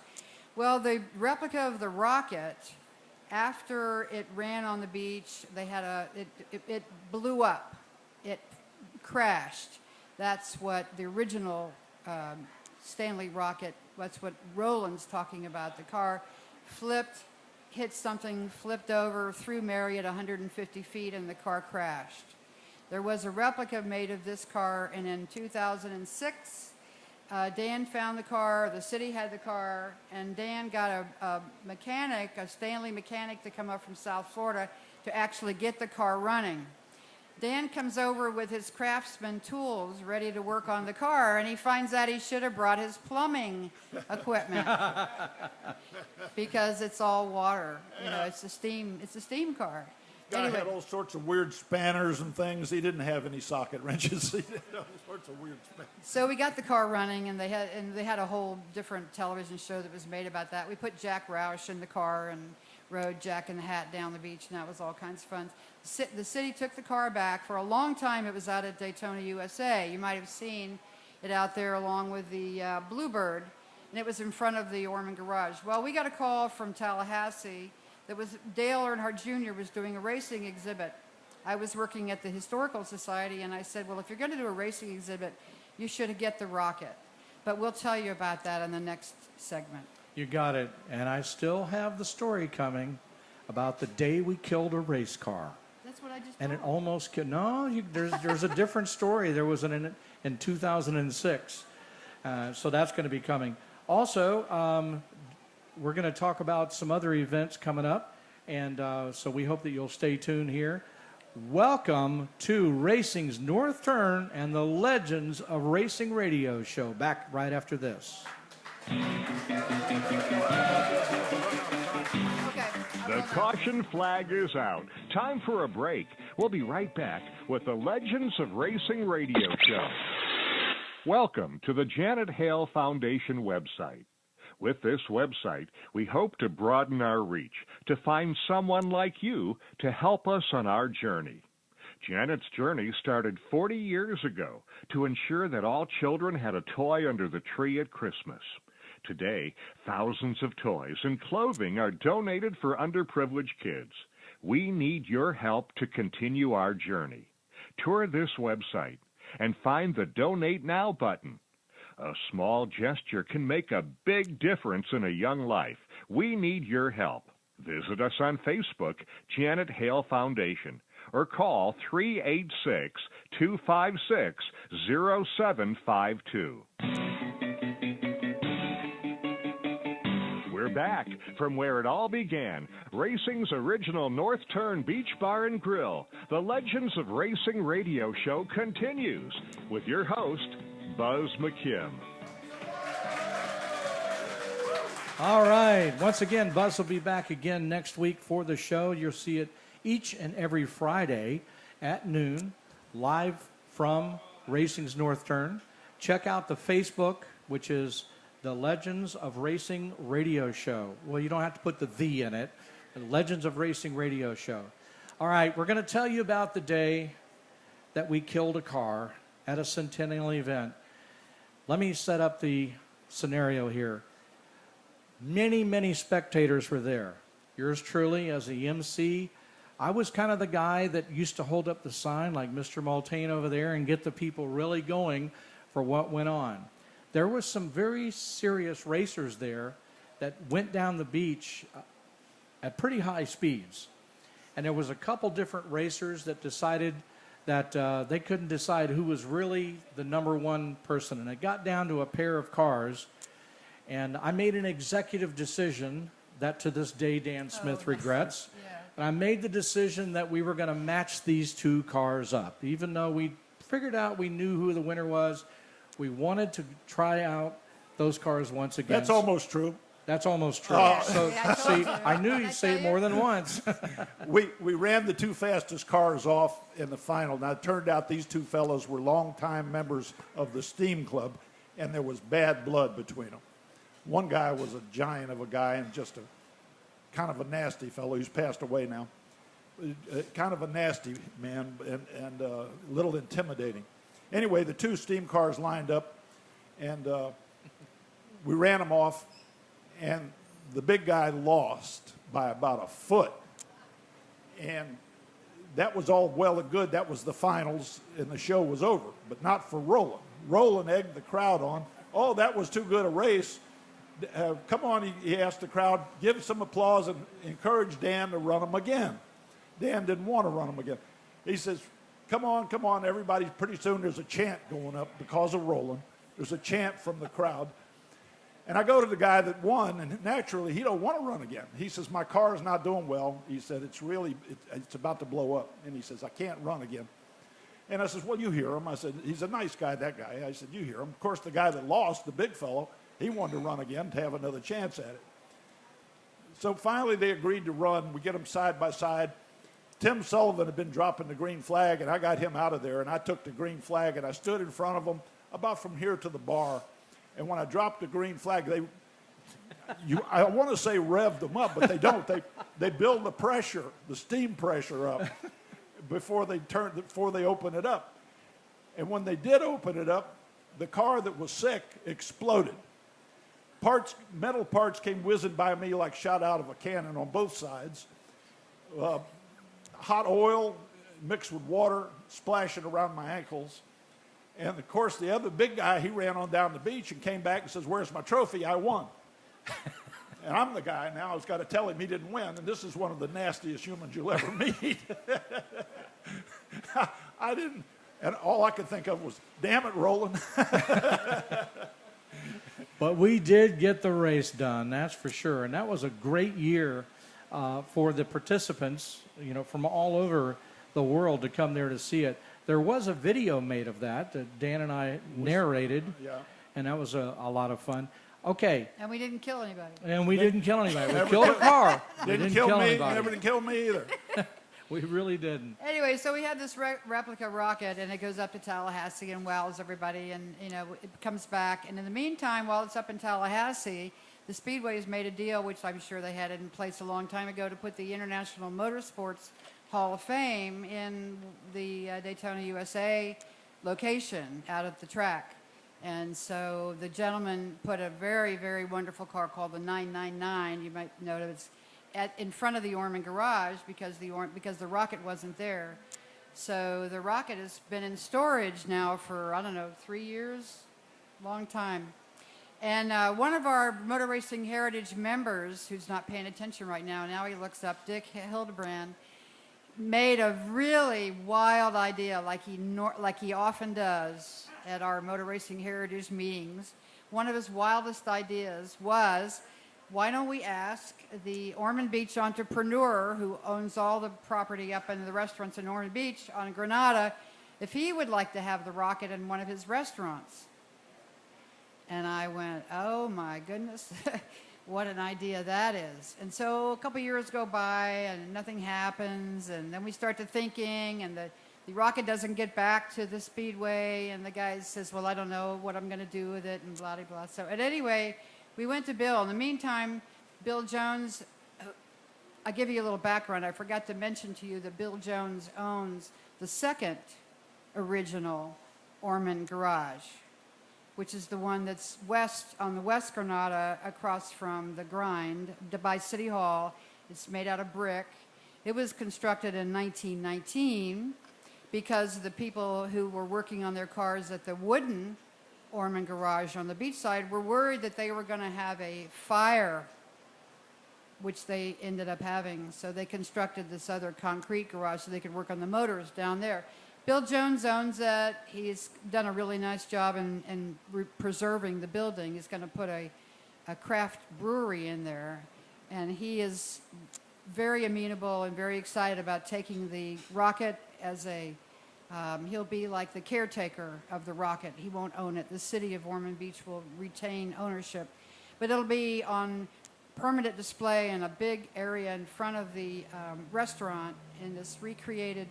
Well, the replica of the rocket, after it ran on the beach, they had it blew up. It crashed. That's what the original Stanley rocket, that's what Roland's talking about. The car flipped, hit something, flipped over, threw Mary at 150 feet, and the car crashed. There was a replica made of this car, and in 2006, Dan found the car, the city had the car, and Dan got a mechanic, a Stanley mechanic, to come up from South Florida to actually get the car running. Dan comes over with his Craftsman tools ready to work on the car, and he finds out he should have brought his plumbing equipment because it's all water. You know, it's a steam car. Guy Anyway, had all sorts of weird spanners and things. He didn't have any socket wrenches. He had all sorts of weird spanners. so we got the car running, and they had a whole different television show that was made about that. We put Jack Roush in the car and rode Jack in the Hat down the beach, and that was all kinds of fun. The city took the car back. For a long time, it was out at Daytona, USA. You might have seen it out there along with the Bluebird, and it was in front of the Orman garage. Well, we got a call from Tallahassee that was Dale Earnhardt Jr. was doing a racing exhibit. I was working at the Historical Society, and I said, well, if you're going to do a racing exhibit, you should get the rocket. But we'll tell you about that in the next segment. You got it. And I still have the story coming about the day we killed a race car. That's what I just And it told. almost killed. No, there's a different story. There was in 2006. So that's going to be coming. Also, we're going to talk about some other events coming up. And so we hope that you'll stay tuned here. Welcome to Racing's North Turn and the Legends of Racing Radio show. Back right after this. The caution flag is out. Time for a break. We'll be right back with the Legends of Racing Radio show. Welcome to the Janet Hale Foundation website. With this website, we hope to broaden our reach, to find someone like you to help us on our journey. Janet's journey started 40 years ago to ensure that all children had a toy under the tree at Christmas. Today, thousands of toys and clothing are donated for underprivileged kids. We need your help to continue our journey. Tour this website and find the Donate Now button. A small gesture can make a big difference in a young life. We need your help. Visit us on Facebook, Janet Hale Foundation, or call 386-256-0752. We're back from where it all began, racing's original North Turn Beach Bar and Grill. The Legends of Racing radio show continues with your host, Buz McKim. All right. Once again, Buzz will be back again next week for the show. You'll see it each and every Friday at noon, live from Racing's North Turn. Check out the Facebook, which is the Legends of Racing Radio Show. Well, you don't have to put the "the" in it. The Legends of Racing Radio Show. All right, we're going to tell you about the day that we killed a car at a centennial event. Let me set up the scenario here. Many, many spectators were there. Yours truly, as the MC, I was kind of the guy that used to hold up the sign like Mr. Multane over there and get the people really going for what went on. There was some very serious racers there that went down the beach at pretty high speeds. And there was a couple different racers that decided that they couldn't decide who was really the number one person. And it got down to a pair of cars. And I made an executive decision that to this day Dan Smith regrets. Yeah. And I made the decision that we were going to match these two cars up. Even though we figured out we knew who the winner was, we wanted to try out those cars once again. That's almost true. That's almost true. So, Yeah, I told see, you. I knew Did I you'd say it tell more you? than once. We ran the two fastest cars off in the final. Now, it turned out these two fellows were longtime members of the Steam Club, and there was bad blood between them. One guy was a giant of a guy and just a kind of a nasty fellow who's passed away now. Kind of a nasty man and a little intimidating. Anyway, the two Steam cars lined up, and we ran them off, and the big guy lost by about a foot. And that was all well and good. That was the finals, and the show was over, but not for Roland. Roland egged the crowd on. Oh, that was too good a race. Come on, he asked the crowd, give some applause and encourage Dan to run them again. Dan didn't want to run them again. He says, come on, everybody. Pretty soon there's a chant going up because of Roland. There's a chant from the crowd. And I go to the guy that won, and naturally he don't want to run again. He says, my car is not doing well. He said, it's about to blow up. And he says, I can't run again. And I says, well, you hear him. I said, he's a nice guy, that guy. I said, you hear him. Of course, the guy that lost, the big fellow, he wanted to run again to have another chance at it. So finally they agreed to run. We get them side by side. Tim Sullivan had been dropping the green flag, and I got him out of there, and I took the green flag, and I stood in front of them about from here to the bar. And when I dropped the green flag, I want to say revved them up, but they don't. They build the pressure, the steam pressure up before they open it up. And when they did open it up, the car that was sick exploded. Metal parts came whizzing by me like shot out of a cannon on both sides. Hot oil mixed with water splashing around my ankles. And, of course, the other big guy, he ran on down the beach and came back and says, where's my trophy? I won. And I'm the guy now who's got to tell him he didn't win. And this is one of the nastiest humans you'll ever meet. I didn't. And all I could think of was, damn it, Roland. But we did get the race done, that's for sure. And that was a great year for the participants, from all over the world to come there to see it. There was a video made of that Dan and I narrated, and that was a lot of fun. Okay. And we didn't kill anybody. And we didn't kill anybody. We killed a car. Didn't kill me. anybody. Never didn't kill me either. We really didn't. Anyway, so we had this replica rocket, and it goes up to Tallahassee and wows everybody, and it comes back. And in the meantime, while it's up in Tallahassee, the Speedway's made a deal, which I'm sure they had in place a long time ago, to put the International Motorsports Hall of Fame in the Daytona USA location out at the track. And so the gentleman put a very, very wonderful car called the 999. You might know it's in front of the Orman garage because the rocket wasn't there. So the rocket has been in storage now for, 3 years, long time. And one of our Motor Racing Heritage members, who's not paying attention right now he looks up, Dick Hildebrand, made a really wild idea, like he often does at our Motor Racing Heritage meetings. One of his wildest ideas was, why don't we ask the Ormond Beach entrepreneur who owns all the property up in the restaurants in Ormond Beach on Granada if he would like to have the rocket in one of his restaurants? And I went, oh my goodness, what an idea that is. And so a couple years go by and nothing happens, and then we start to thinking, and the rocket doesn't get back to the Speedway, and the guy says, well, I don't know what I'm going to do with it, and blah, blah, blah. So anyway, we went to Bill. In the meantime, Bill Jones, I'll give you a little background. I forgot to mention to you that Bill Jones owns the second original Orman garage, which is the one that's on the West Granada across from the Grind by City Hall. It's made out of brick. It was constructed in 1919 because the people who were working on their cars at the wooden Orman garage on the beachside were worried that they were going to have a fire, which they ended up having. So they constructed this other concrete garage so they could work on the motors down there. Bill Jones owns it. He's done a really nice job in preserving the building. He's going to put a a craft brewery in there, and he is very amenable and very excited about taking the Rocket as a, he'll be like the caretaker of the Rocket. He won't own it. The city of Ormond Beach will retain ownership, but it'll be on permanent display in a big area in front of the restaurant in this recreated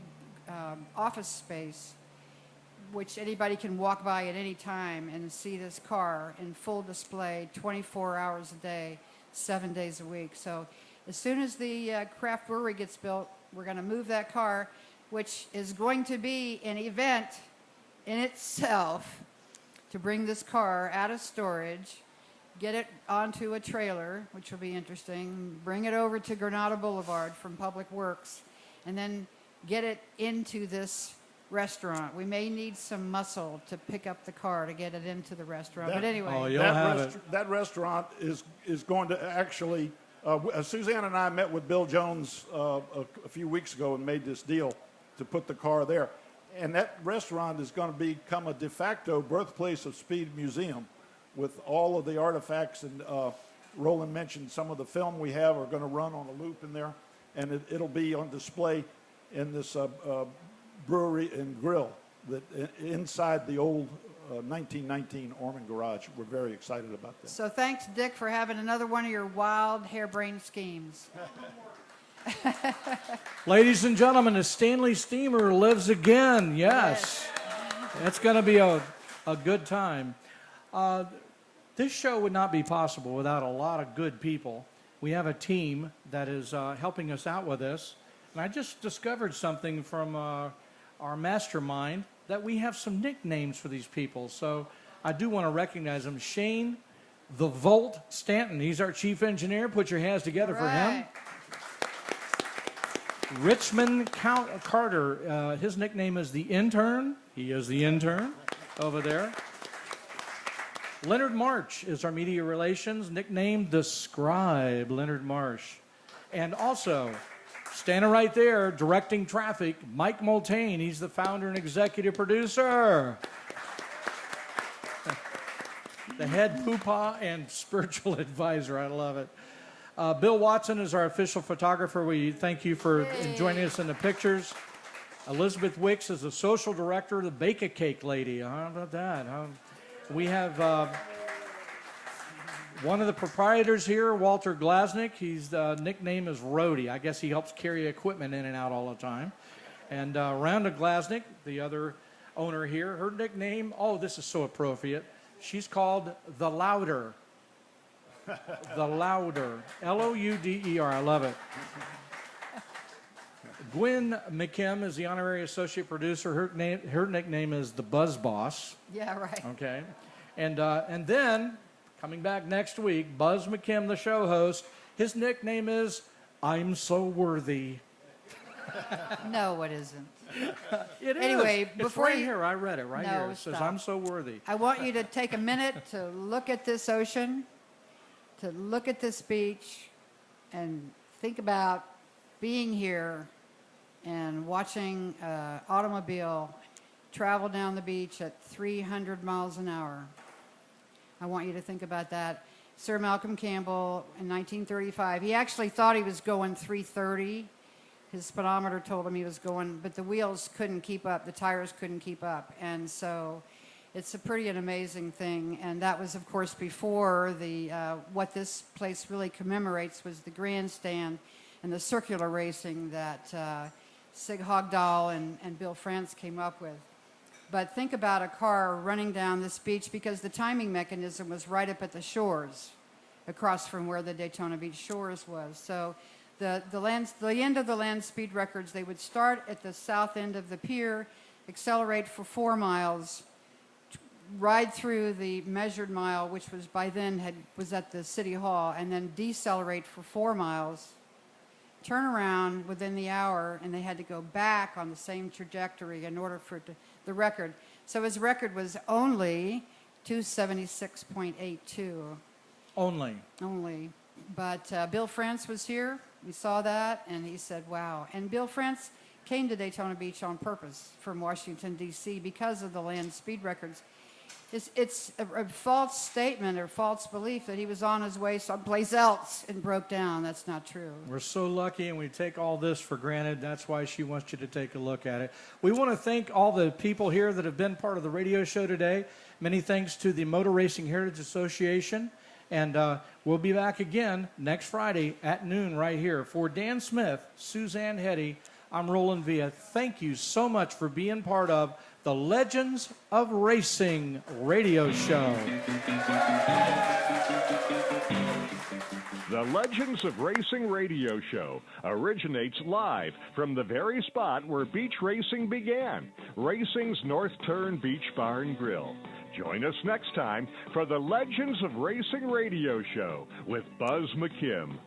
office space, which anybody can walk by at any time and see this car in full display 24 hours a day, 7 days a week. So as soon as the craft brewery gets built, we're going to move that car, which is going to be an event in itself to bring this car out of storage, get it onto a trailer, which will be interesting, bring it over to Granada Boulevard from Public Works, and then get it into this restaurant. We may need some muscle to pick up the car to get it into the restaurant. But anyway. That restaurant is going to actually, Suzzanne and I met with Bill Jones a few weeks ago and made this deal to put the car there. And that restaurant is going to become a de facto birthplace of Speed Museum with all of the artifacts. And Roland mentioned some of the film we have are going to run on a loop in there. And it'll be on display in this brewery and grill that inside the old 1919 Ormond garage. We're very excited about that. So thanks, Dick, for having another one of your wild, harebrained schemes. Ladies and gentlemen, the Stanley Steamer lives again. Yes. It's going to be a good time. This show would not be possible without a lot of good people. We have a team that is helping us out with this. And I just discovered something from our mastermind that we have some nicknames for these people. So I do want to recognize them. Shane the Volt Stanton. He's our chief engineer. Put your hands together for him. Richmond Carter. His nickname is the Intern. He is the intern over there. Leonard March is our media relations, nicknamed the Scribe, Leonard Marsh. And also, standing right there, directing traffic, Mike Multane. He's the founder and executive producer. The head poopah and spiritual advisor. I love it. Bill Watson is our official photographer. We thank you for joining us in the pictures. Elizabeth Wicks is the social director, the bake-a-cake lady. How about that? We have one of the proprietors here, Walter Glasnick. His nickname is Rhodey. I guess he helps carry equipment in and out all the time. And Rhonda Glasnick, the other owner here, her nickname, oh, this is so appropriate. She's called The Louder. The Louder. Louder. I love it. Gwen McKim is the honorary associate producer. Her nickname is the Buzz Boss. Yeah, right. Okay. And then, coming back next week, Buz McKim, the show host, his nickname is I'm So Worthy. No, it isn't. It anyway, is. Before it's right here. I read it right here. It says, stop. I'm so worthy. I want you to take a minute to look at this ocean, to look at this beach, and think about being here and watching an automobile travel down the beach at 300 miles an hour. I want you to think about that. Sir Malcolm Campbell in 1935, he actually thought he was going 330. His speedometer told him he was going, but the wheels couldn't keep up, the tires couldn't keep up. And so it's a pretty amazing thing. And that was, of course, before the what this place really commemorates was the grandstand and the circular racing that Sig Hogdahl and Bill France came up with. But think about a car running down this beach because the timing mechanism was right up at the shores, across from where the Daytona Beach shores was. So the end of the land speed records, they would start at the south end of the pier, accelerate for 4 miles, ride through the measured mile, which was by then was at the City Hall, and then decelerate for 4 miles, turn around within the hour, and they had to go back on the same trajectory in order for it to, the record. So his record was only 276.82. Only. But Bill France was here. We saw that, and he said, wow. And Bill France came to Daytona Beach on purpose from Washington, D.C. because of the land speed records. it's a false statement or false belief that he was on his way someplace else and broke down. That's not true. We're so lucky, and we take all this for granted. That's why she wants you to take a look at it. We want to thank all the people here that have been part of the radio show today. Many thanks to the Motor Racing Heritage Association. And we'll be back again next Friday at noon right here. For Dan Smith, Suzzanne Heddy, I'm Roland Via. Thank you so much for being part of the Legends of Racing radio show. The Legends of Racing radio show originates live from the very spot where beach racing began, Racing's North Turn Beach Bar and Grill. Join us next time for the Legends of Racing radio show with Buz McKim.